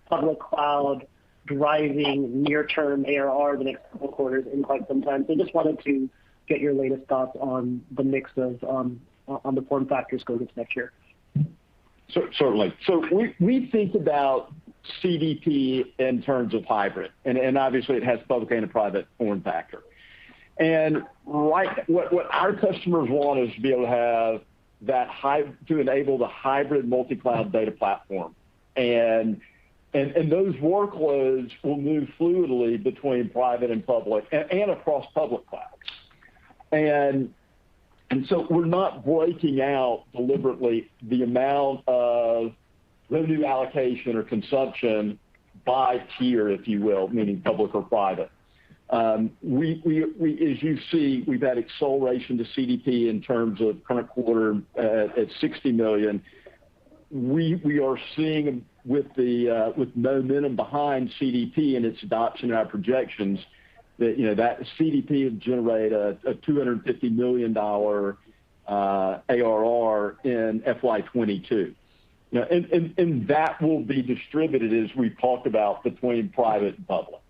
public cloud driving near-term ARR the next couple of quarters in quite some time. So just wanted to get your latest thoughts on the mix of on the form factors going into next year. Certainly. So we think about CDP in terms of hybrid, and obviously it has public and a private form factor. And what our customers want is to be able to have that to enable the hybrid multi-cloud data platform, and those workloads will move fluidly between private and public and across public clouds. And so we're not breaking out deliberately the amount of revenue allocation or consumption by tier, if you will, meaning public or private. We as you see, we've had acceleration to CDP in terms of current quarter at 60 million. We are seeing with momentum behind CDP and its adoption and our projections that that CDP will generate a $250 million ARR in FY22. And that will be distributed, as we've talked about, between private and public.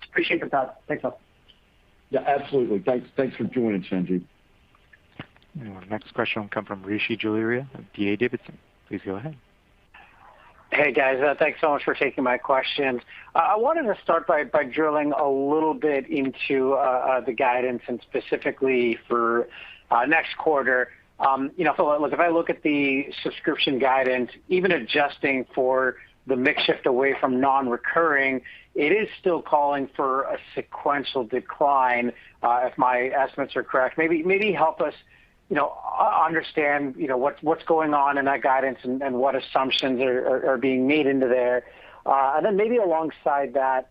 Appreciate the thought. Thanks, Bob. Yeah, absolutely. Thanks for joining, Sanjeev. Our next question will come from Rishi Jaluria of D.A. Davidson. Please go ahead. Hey guys, thanks so much for taking my questions. I wanted to start by drilling a little bit into the guidance and specifically for next quarter. So look, if I look at the subscription guidance, even adjusting for the mix shift away from non-recurring, it is still calling for a sequential decline. If my estimates are correct, maybe help us, understand, what's going on in that guidance and what assumptions are being made into there. And then maybe alongside that,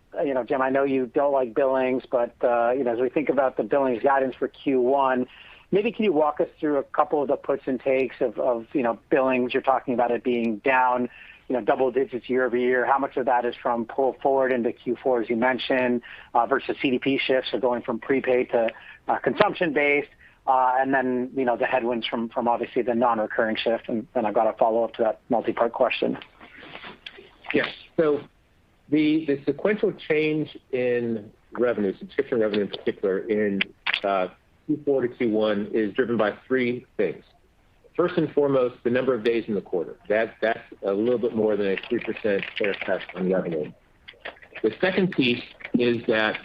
Jim, I know you don't like billings, but as we think about the billings guidance for Q1, maybe can you walk us through a couple of the puts and takes of billings? You're talking about it being down, double digits year over year. How much of that is from pull forward into Q4, as you mentioned, versus CDP shifts, so going from prepaid to consumption based, and then the headwinds from obviously the non-recurring shift. And then I've got a follow up to that multi-part question. Yes. So the sequential change in revenue, subscription revenue in particular, in Q4 to Q1 is driven by three things. First and foremost, the number of days in the quarter. That's a little bit more than a 3% haircut on revenue. The second piece is that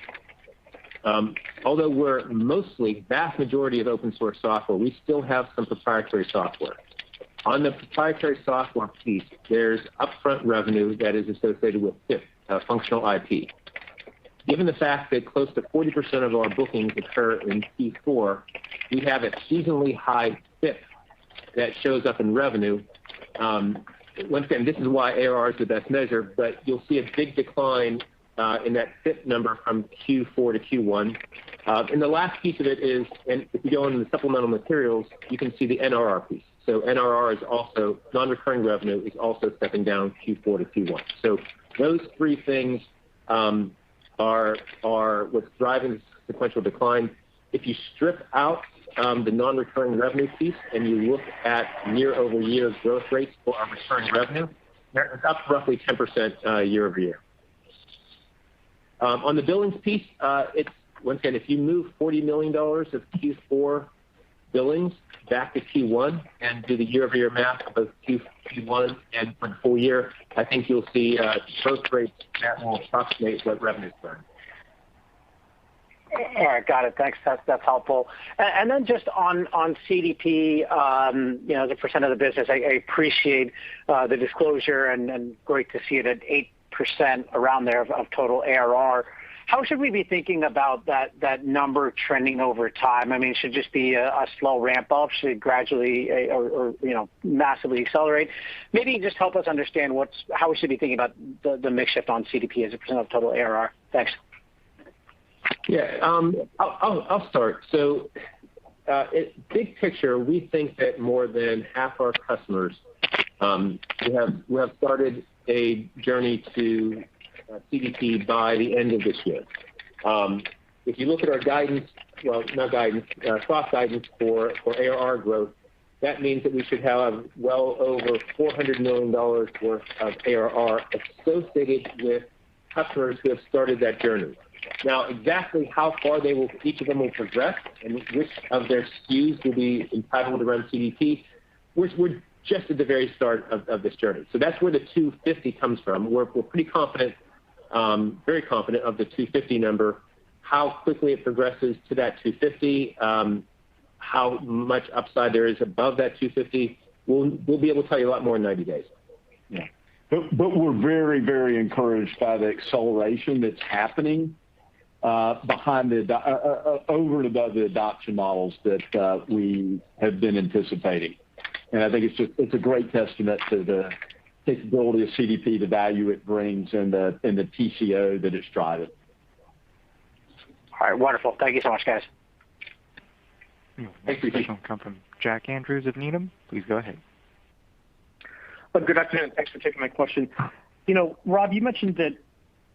although we're mostly vast majority of open source software, we still have some proprietary software. On the proprietary software piece, there's upfront revenue that is associated with FIP, functional IP. Given the fact that close to 40% of our bookings occur in Q4, we have a seasonally high FIP that shows up in revenue. Once again, this is why ARR is the best measure, but you'll see a big decline in that FIP number from Q4 to Q1. And the last piece of it is, and if you go into the supplemental materials, you can see the NRR piece. So NRR is also, non-recurring revenue is also stepping down Q4 to Q1. So those three things are what's driving the sequential decline. If you strip out the non-recurring revenue piece and you look at year-over-year growth rates for our recurring revenue, it's up roughly 10% year-over-year. On the billings piece, it's once again, if you move $40 million of Q4 billings back to Q1 and do the year-over-year math of Q1 and for the full year, I think you'll see growth rates that will approximate what revenue's been. All right, got it. Thanks. That's helpful. And then just on CDP, as a percent of the business, I appreciate the disclosure and great to see it at 8% around there of total ARR. How should we be thinking about that number trending over time? I mean, should it just be a slow ramp up? Should it gradually or massively accelerate? Maybe just help us understand how we should be thinking about the mix shift on CDP as a percent of total ARR. Thanks. Yeah, I'll start. So, big picture, we think that more than half our customers we have started a journey to CDP by the end of this year. If you look at our guidance, well, not guidance, soft guidance for ARR growth, that means that we should have well over $400 million worth of ARR associated with customers who have started that journey. Now, exactly how far each of them will progress and which of their SKUs will be entitled to run CDP, we're just at the very start of this journey. So that's where the 250 comes from. We're pretty confident, very confident of the 250 number. How quickly it progresses to that 250, how much upside there is above that 250, we'll be able to tell you a lot more in 90 days. Yeah, but we're very, very encouraged by the acceleration that's happening behind over and above the adoption models that we have been anticipating. And I think it's a great testament to the capability of CDP, the value it brings, and the TCO that it's driving. All right, wonderful. Thank you so much, guys. Next question will come from Jack Andrews of Needham. Please go ahead. Good afternoon. Thanks for taking my question. Rob, you mentioned that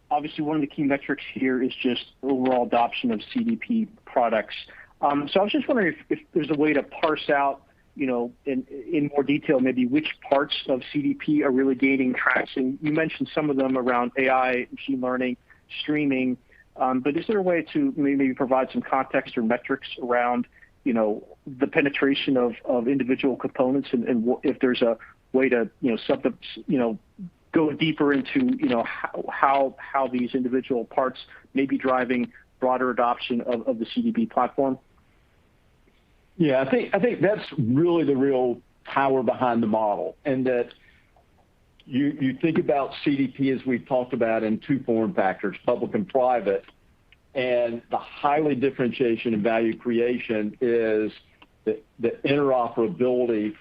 obviously one of the key metrics here is just overall adoption of CDP products. So I was just wondering if there's a way to parse out, in more detail, maybe which parts of CDP are really gaining traction. You mentioned some of them around AI, machine learning, streaming, but is there a way to maybe provide some context or metrics around, the penetration of individual components, and if there's a way to, go deeper into, how these individual parts may be driving broader adoption of the CDP platform? Yeah, I think that's really the real power behind the model, and that you think about CDP as we've talked about in two form factors, public and private, and the highly differentiation and value creation is the interoperability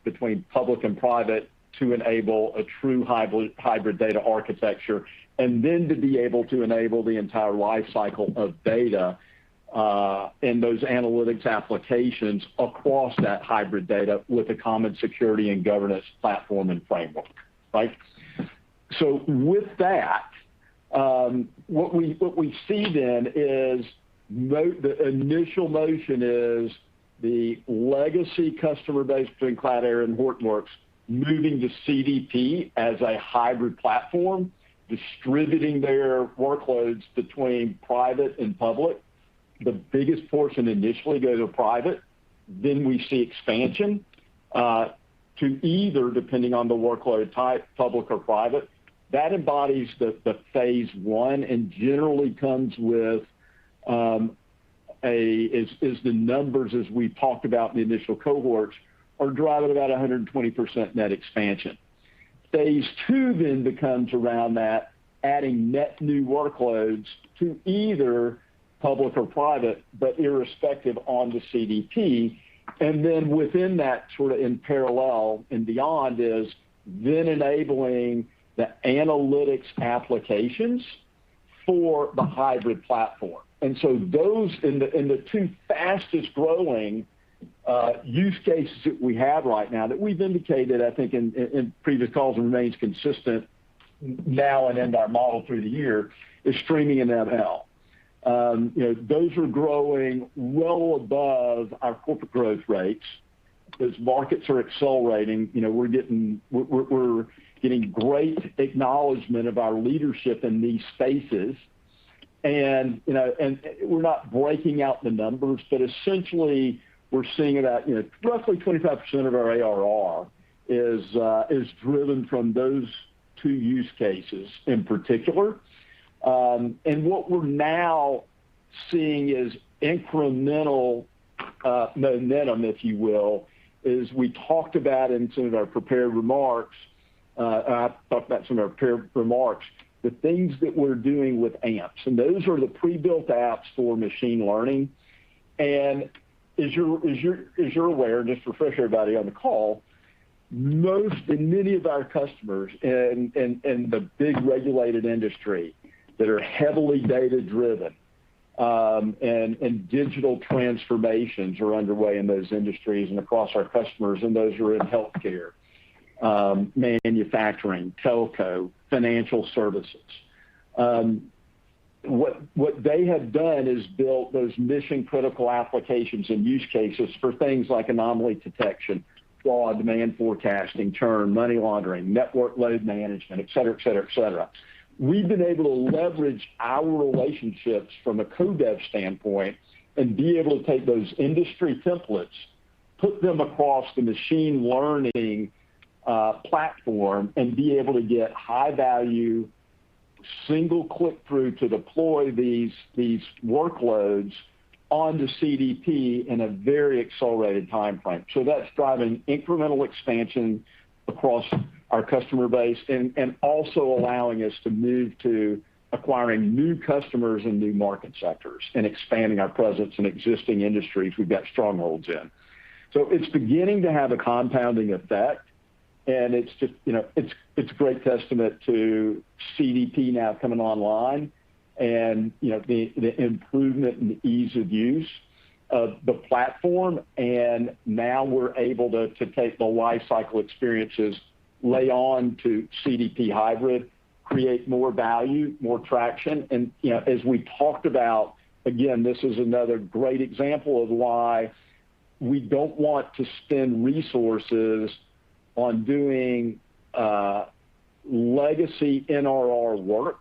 between public and private to enable a true hybrid data architecture, and then to be able to enable the entire life cycle of data and those analytics applications across that hybrid data with a common security and governance platform and framework, right? So with that, what we see then is the initial motion is the legacy customer base between Cloudera and Hortonworks moving to CDP as a hybrid platform, distributing their workloads between private and public. The biggest portion initially go to private. Then we see expansion to either, depending on the workload type, public or private. That embodies the phase one and generally comes with is the numbers, as we talked about in the initial cohorts, are driving about 120% net expansion. Phase two then becomes around that, adding net new workloads to either public or private, but irrespective on the CDP. And then within that, sort of in parallel and beyond, is then enabling the analytics applications for the hybrid platform. And so those in the two fastest growing use cases that we have right now that we've indicated, I think in previous calls, and remains consistent now and in our model through the year, is streaming and ML. Those are growing well above our corporate growth rates. As markets are accelerating, we're getting great acknowledgement of our leadership in these spaces. And we're not breaking out the numbers, but essentially we're seeing about roughly 25% of our ARR is driven from those two use cases in particular. And what we're now seeing is incremental momentum, if you will, is we talked about in some of our prepared remarks. I talked about some of our prepared remarks, the things that we're doing with AMPs, and those are the pre-built apps for machine learning. And as you're aware, just to refresh everybody on the call, many of our customers in the big regulated industry that are heavily data driven and digital transformations are underway in those industries and across our customers, and those are in healthcare, manufacturing, telco, financial services. What they have done is built those mission critical applications and use cases for things like anomaly detection, fraud, demand forecasting, churn, money laundering, network load management, et cetera, et cetera, et cetera. We've been able to leverage our relationships from a co-dev standpoint and be able to take those industry templates, put them across the machine learning platform and be able to get high value, single click through to deploy these workloads onto CDP in a very accelerated time frame. So that's driving incremental expansion across our customer base and also allowing us to move to acquiring new customers in new market sectors and expanding our presence in existing industries we've got strongholds in. So it's beginning to have a compounding effect, and it's just, it's a great testament to CDP now coming online and, the improvement in the ease of use of the platform. And now we're able to take the life cycle experiences, lay on to CDP hybrid, create more value, more traction. And, as we talked about, again, this is another great example of why we don't want to spend resources on doing legacy NRR work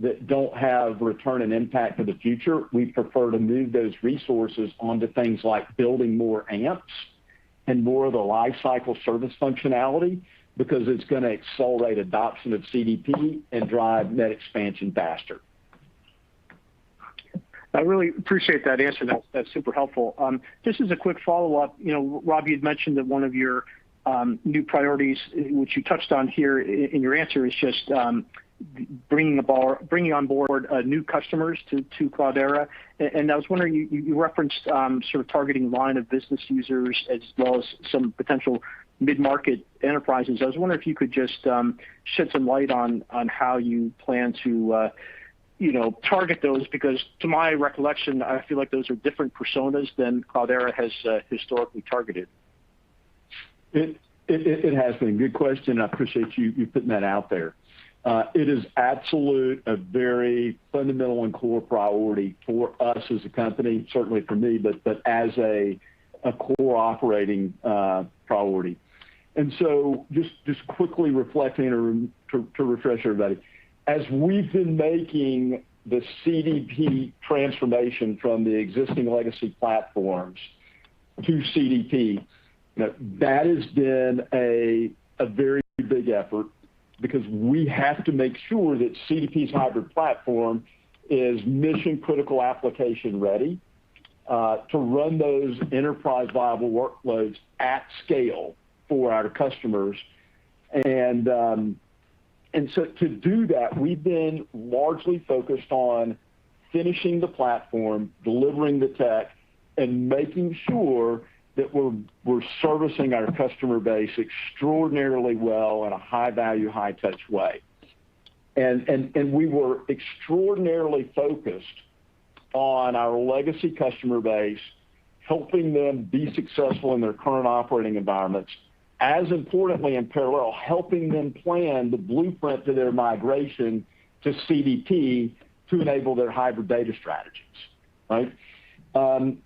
that don't have return and impact for the future. We prefer to move those resources onto things like building more amps and more of the life cycle service functionality, because it's going to accelerate adoption of CDP and drive net expansion faster. I really appreciate that answer. That's super helpful. Just as a quick follow-up, Rob, you'd mentioned that one of your new priorities, which you touched on here in your answer, is just bringing on board new customers to Cloudera. And I was wondering, you referenced sort of targeting line of business users as well as some potential mid-market enterprises. I was wondering if you could just shed some light on how you plan to target those, because to my recollection, I feel like those are different personas than Cloudera has historically targeted. It has been a good question. I appreciate you putting that out there. It is a very fundamental and core priority for us as a company, certainly for me, but as a core operating priority. And so just quickly reflecting to refresh everybody, as we've been making the CDP transformation from the existing legacy platforms to CDP, that has been a very big effort, because we have to make sure that CDP's hybrid platform is mission critical application ready to run those enterprise viable workloads at scale for our customers. And so to do that, we've been largely focused on finishing the platform, delivering the tech, and making sure that we're servicing our customer base extraordinarily well in a high value, high touch way. And we were extraordinarily focused on our legacy customer base, helping them be successful in their current operating environments. As importantly, in parallel, helping them plan the blueprint to their migration to CDP to enable their hybrid data strategies, right? And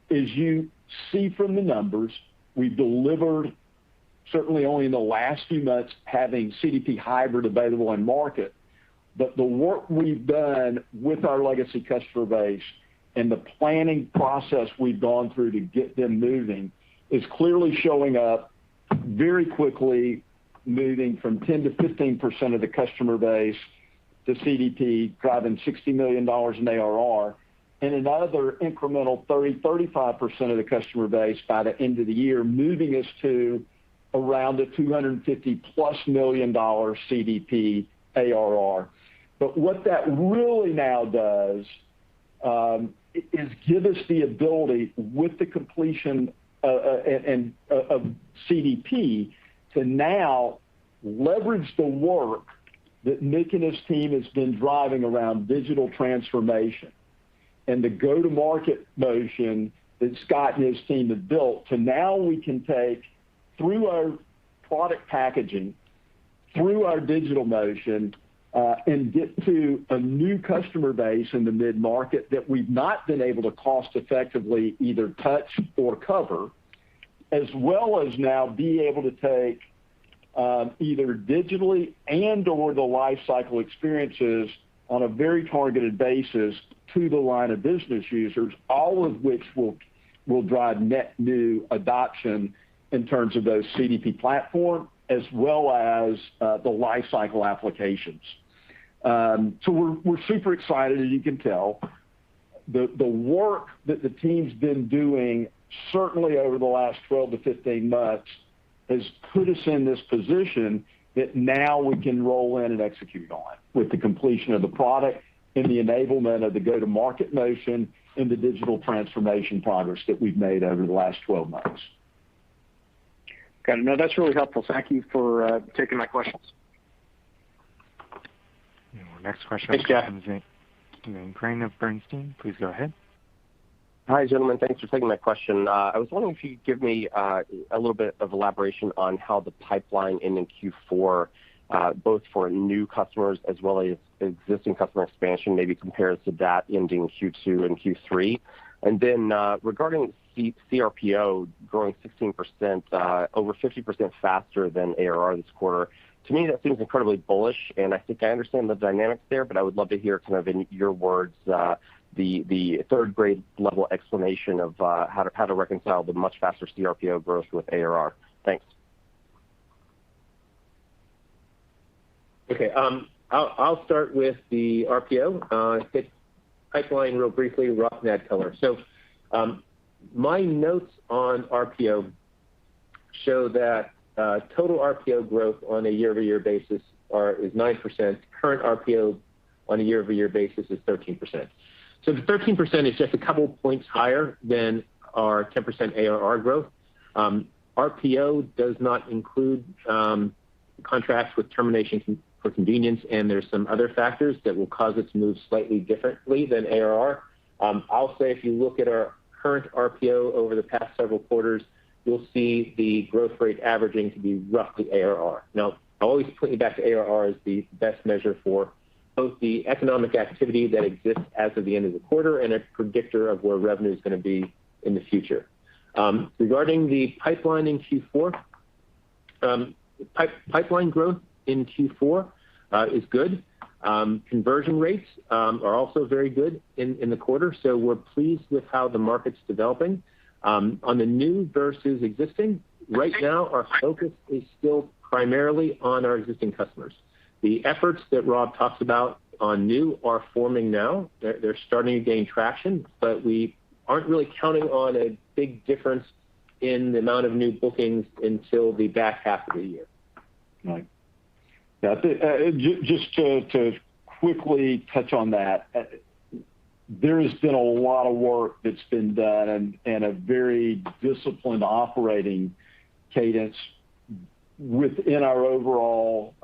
as you see from the numbers, we've delivered, certainly only in the last few months, having CDP hybrid available in market. But the work we've done with our legacy customer base and the planning process we've gone through to get them moving is clearly showing up very quickly, moving from 10 to 15% of the customer base to CDP, driving $60 million in ARR, and another incremental 35% of the customer base by the end of the year, moving us to around a $250+ million CDP ARR. But what that really now does is give us the ability, with the completion of CDP, to now leverage the work that Nick and his team has been driving around digital transformation and the go-to-market motion that Scott and his team have built, to now we can take through our product packaging, through our digital motion, and get to a new customer base in the mid-market that we've not been able to cost effectively either touch or cover, as well as now be able to take either digitally and or the life cycle experiences on a very targeted basis to the line of business users, all of which will will drive net new adoption in terms of those CDP platform as well as the lifecycle applications. So we're super excited, as you can tell. The work that the team's been doing, certainly over the last 12 to 15 months, has put us in this position that now we can roll in and execute on with the completion of the product and the enablement of the go-to-market motion and the digital transformation progress that we've made over the last 12 months. Got it. No, that's really helpful. Thank you for taking my questions. Our next question Thanks, Jeff. comes in Crane of Bernstein. Please go ahead. Hi, gentlemen. Thanks for taking my question. I was wondering if you could give me a little bit of elaboration on how the pipeline in Q4, both for new customers as well as existing customer expansion, maybe compares to that ending Q2 and Q3. And then regarding CRPO growing 16%, over 50% faster than ARR this quarter, to me that seems incredibly bullish, and I think I understand the dynamics there, but I would love to hear kind of in your words the third grade level explanation of how to reconcile the much faster CRPO growth with ARR. Thanks. Okay, I'll start with the RPO. Hit pipeline real briefly, Rob can add color. So my notes on RPO show that total RPO growth on a year-over-year basis is 9%. Current RPO on a year-over-year basis is 13%. So the 13% is just a couple points higher than our 10% ARR growth. RPO does not include contracts with termination for convenience, and there's some other factors that will cause it to move slightly differently than ARR. I'll say if you look at our current RPO over the past several quarters, you'll see the growth rate averaging to be roughly ARR. Now, I always point you back to ARR as the best measure for both the economic activity that exists as of the end of the quarter and a predictor of where revenue is going to be in the future. Regarding the pipeline in Q4, pipeline growth in Q4 is good. Conversion rates are also very good in the quarter, so we're pleased with how the market's developing. On the new versus existing, right now our focus is still primarily on our existing customers. The efforts that Rob talks about on new are forming now. They're starting to gain traction, but we aren't really counting on a big difference in the amount of new bookings until the back half of the year. Right. Yeah, just to quickly touch on that, there has been a lot of work that's been done and a very disciplined operating cadence within our overall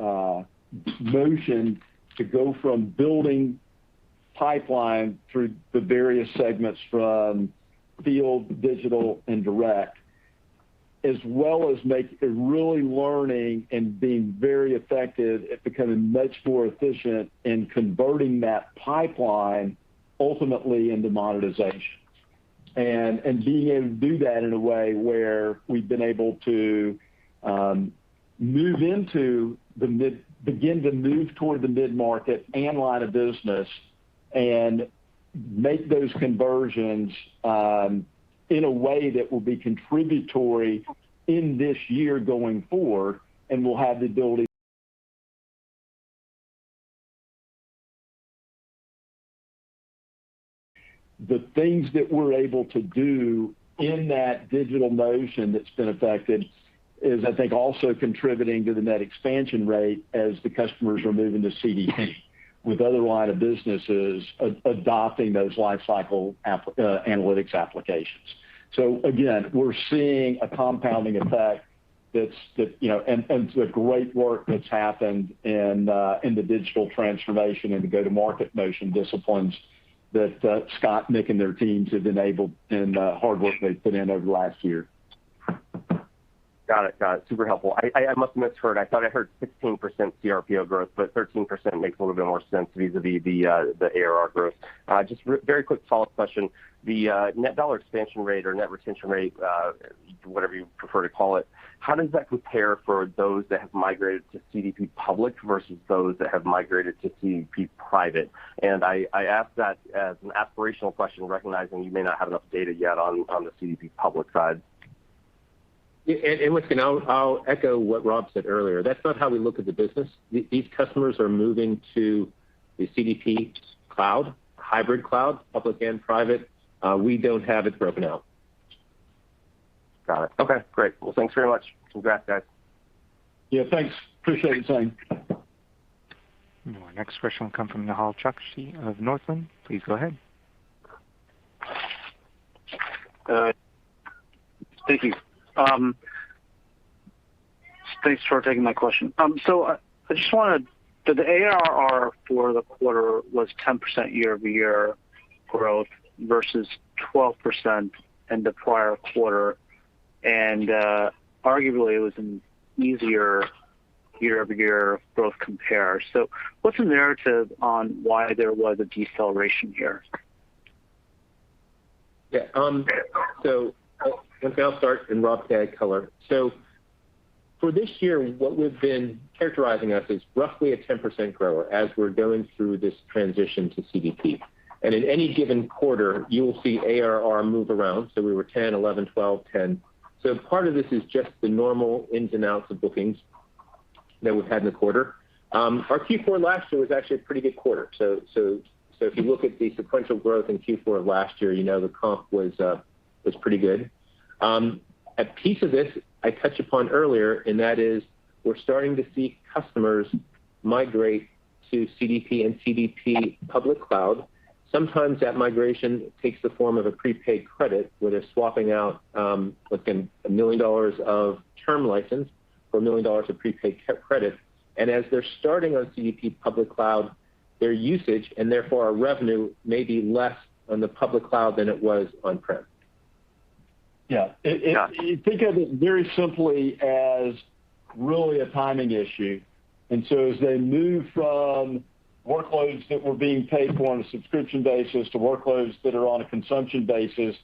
motion to go from building pipeline through the various segments from field, digital, and direct, as well as really learning and being very effective at becoming much more efficient in converting that pipeline ultimately into monetization. And being able to do that in a way where we've been able to move into begin to move toward the mid-market and line of business and make those conversions in a way that will be contributory in this year going forward, and we'll have the ability the things that we're able to do in that digital motion that's been affected is, I think, also contributing to the net expansion rate as the customers are moving to CDP with other line of businesses adopting those lifecycle analytics applications. So again, we're seeing a compounding effect and the great work that's happened in the digital transformation and the go-to-market motion disciplines that Scott, Nick, and their teams have enabled and hard work they've put in over the last year. Got it. Super helpful. I must have misheard. I thought I heard 16% CRPO growth, but 13% makes a little bit more sense vis-a-vis the ARR growth. Just very quick follow-up question. The net dollar expansion rate or net retention rate, whatever you prefer to call it, how does that compare for those that have migrated to CDP public versus those that have migrated to CDP private. And I ask that as an aspirational question, recognizing you may not have enough data yet on the CDP public side. And once again, I'll echo what Rob said earlier. That's not how we look at the business. These customers are moving to the CDP cloud, hybrid cloud, public and private. We don't have it broken out. Got it. Okay, great. Well, thanks very much. Congrats, guys. Yeah, thanks. Appreciate it, Zane. Our next question will come from Nehal Chokshi of Northland. Please go ahead. Thank you. Thanks for taking my question. So I just wanted the ARR for the quarter was 10% year-over-year growth versus 12% in the prior quarter, and arguably it was an easier year-over-year growth compare. So what's the narrative on why there was a deceleration here? Yeah. So I'll start, and Rob can add color. So for this year, what we've been characterizing us as roughly a 10% grower as we're going through this transition to CDP. And in any given quarter, you will see ARR move around. So we were 10, 11, 12, 10. So part of this is just the normal ins and outs of bookings that we've had in the quarter. Our Q4 last year was actually a pretty good quarter. So if you look at the sequential growth in Q4 of last year, the comp was pretty good. A piece of this I touched upon earlier, and that is we're starting to see customers migrate to CDP and CDP public cloud. Sometimes that migration takes the form of a prepaid credit where they're swapping out like $1 million of term license for $1 million of prepaid credit. And as they're starting on CDP public cloud, their usage and therefore our revenue may be less on the public cloud than it was on-prem. Yeah. Think of it very simply as really a timing issue. And so as they move from workloads that were being paid for on a subscription basis to workloads that are on a consumption basis,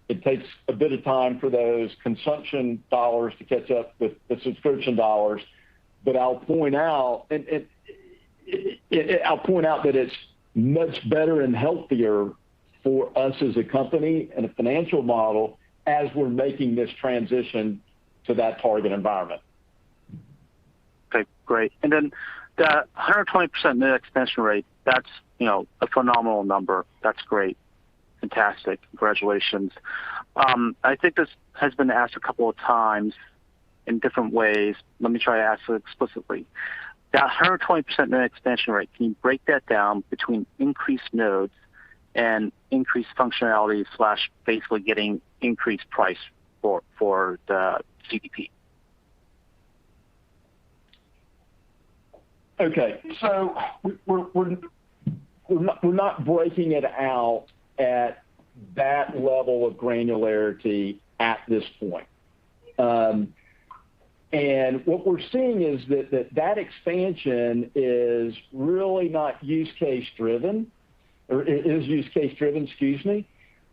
it takes a bit of time for those consumption dollars to catch up with the subscription dollars. But I'll point out, that it's much better and healthier for us as a company and a financial model as we're making this transition to that target environment. Okay, great. And then the 120% net expansion rate, that's a phenomenal number. That's great. Fantastic. Congratulations. I think this has been asked a couple of times in different ways. Let me try to ask it explicitly. That 120% net expansion rate, can you break that down between increased nodes and increased functionality / basically getting increased price for the CDP? Okay, so we're not breaking it out at that level of granularity at this point. And what we're seeing is that expansion is really not use case driven, or it is use case driven, excuse me.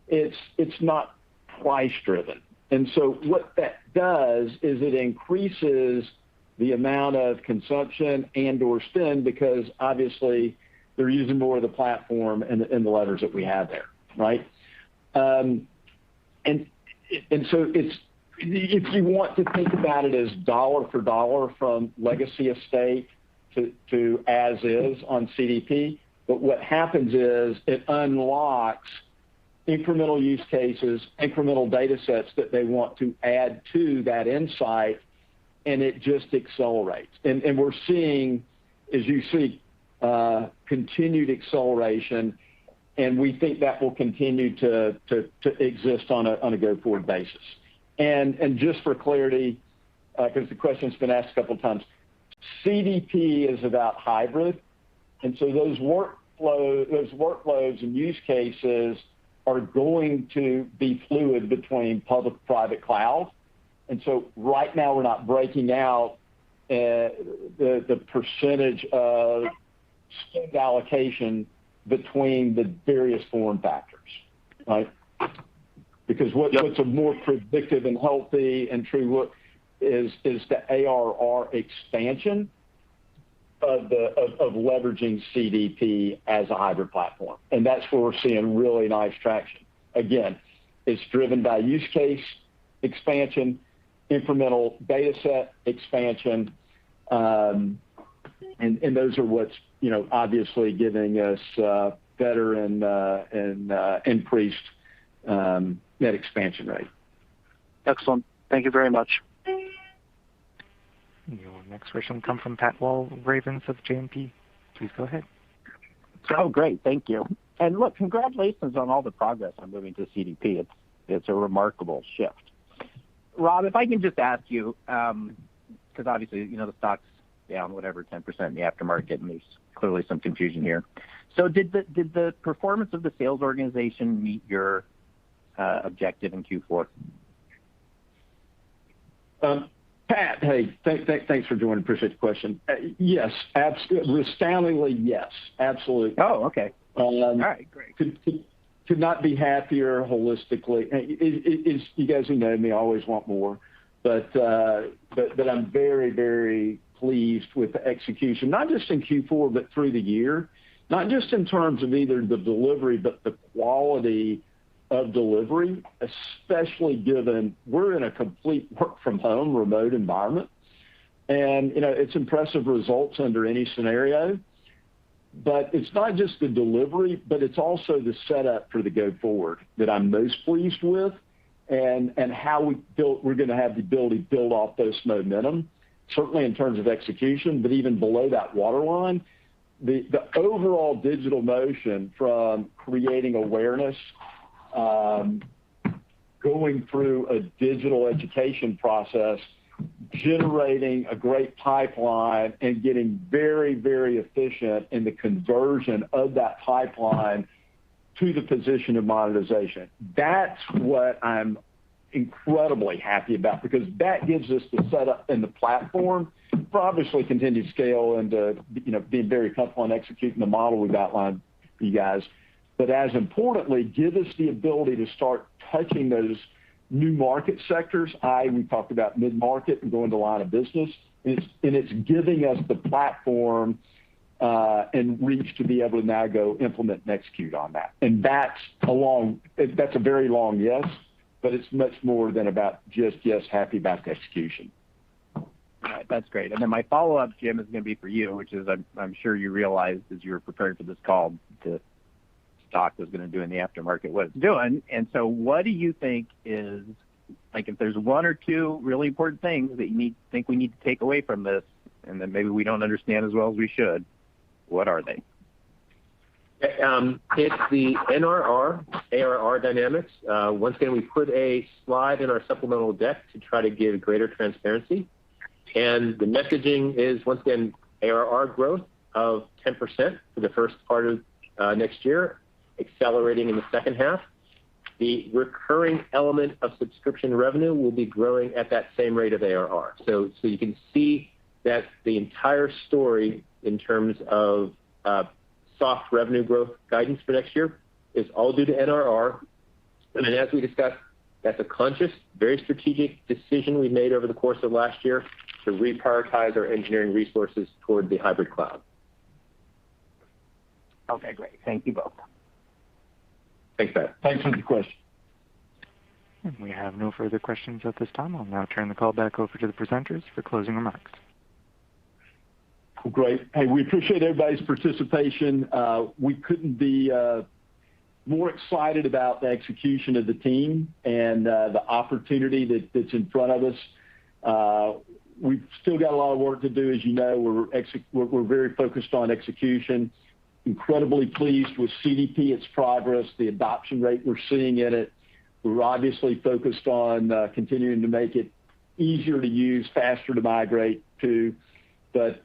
It's not price driven. And so what that does is it increases the amount of consumption and or spend because obviously they're using more of the platform and the levers that we have there, right? And so it's, if you want to think about it as dollar for dollar from legacy estate to as is on CDP, but what happens is it unlocks incremental use cases, incremental data sets that they want to add to that insight, and it just accelerates. And we're seeing, as you see, continued acceleration, and we think that will continue to exist on a go-forward basis. And just for clarity, because the question's been asked a couple of times, CDP is about hybrid, and so those workloads and use cases are going to be fluid between public-private cloud. And so right now we're not breaking out the percentage of spend allocation between the various form factors, right? Because what's a more predictive and healthy and true look is the ARR expansion. of leveraging CDP as a hybrid platform, and that's where we're seeing really nice traction. Again, it's driven by use case expansion, incremental data set expansion, and those are what's obviously giving us better and increased net expansion rate. Excellent. Thank you very much. Your next question will come from Pat Walravens of JMP. Please go ahead. Oh, great. Thank you. And look, congratulations on all the progress on moving to CDP. It's a remarkable shift. Rob, if I can just ask you, because obviously, the stock's down, 10% in the aftermarket, and there's clearly some confusion here. So did the performance of the sales organization meet your objective in Q4? Pat, hey, thanks for joining. Appreciate the question. Yes, absolutely. Astoundingly, yes, absolutely. Oh, okay. All right, great. Could not be happier holistically. You guys who know me, I always want more, but I'm very, very pleased with the execution, not just in Q4, but through the year. Not just in terms of either the delivery, but the quality of delivery, especially given we're in a complete work from home remote environment. And, it's impressive results under any scenario, but it's not just the delivery, but it's also the setup for the go forward that I'm most pleased with, and how we're going to have the ability to build off this momentum, certainly in terms of execution, but even below that waterline, the overall digital motion from creating awareness, going through a digital education process, generating a great pipeline, and getting very, very efficient in the conversion of that pipeline to the position of monetization. That's what I'm incredibly happy about, because that gives us the setup and the platform for obviously continued scale and being very comfortable in executing the model we've outlined for you guys. But as importantly, give us the ability to start touching those new market sectors. We talked about mid-market and going to line of business, and it's giving us the platform and reach to be able to now go implement and execute on that. And that's a very long yes, but it's much more than about just yes, happy about the execution. All right, that's great. And then my follow-up, Jim, is going to be for you, which is I'm sure you realized as you were preparing for this call the stock was going to do in the aftermarket what it's doing. And so what do you think is, if there's one or two really important things that you think we need to take away from this, and then maybe we don't understand as well as we should, what are they? It's the NRR, ARR dynamics. Once again, we put a slide in our supplemental deck to try to give greater transparency. And the messaging is, once again, ARR growth of 10% for the first part of next year, accelerating in the second half. The recurring element of subscription revenue will be growing at that same rate of ARR. So you can see that the entire story in terms of soft revenue growth guidance for next year is all due to NRR. And then as we discussed, that's a conscious, very strategic decision we made over the course of last year to reprioritize our engineering resources toward the hybrid cloud. Okay, great. Thank you both. Thanks, Pat. Thanks for the question. We have no further questions at this time. I'll now turn the call back over to the presenters for closing remarks. Great. Hey, we appreciate everybody's participation. We couldn't be more excited about the execution of the team and the opportunity that's in front of us. We've still got a lot of work to do. As you know, we're very focused on execution. Incredibly pleased with CDP, its progress, the adoption rate we're seeing in it. We're obviously focused on continuing to make it easier to use, faster to migrate to, but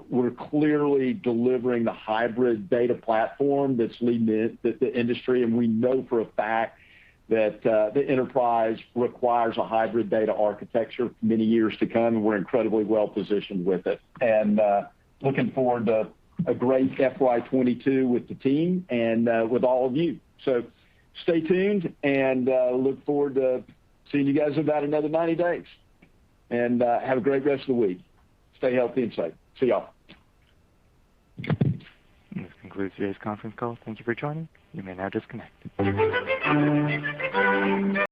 we're clearly delivering the hybrid data platform that's leading the industry, and we know for a fact that the enterprise requires a hybrid data architecture for many years to come, and we're incredibly well positioned with it. And looking forward to a great FY22 with the team and with all of you. So stay tuned and look forward to seeing you guys in about another 90 days. And have a great rest of the week. Stay healthy and safe. See y'all. concludes today's conference call. Thank you for joining. You may now disconnect.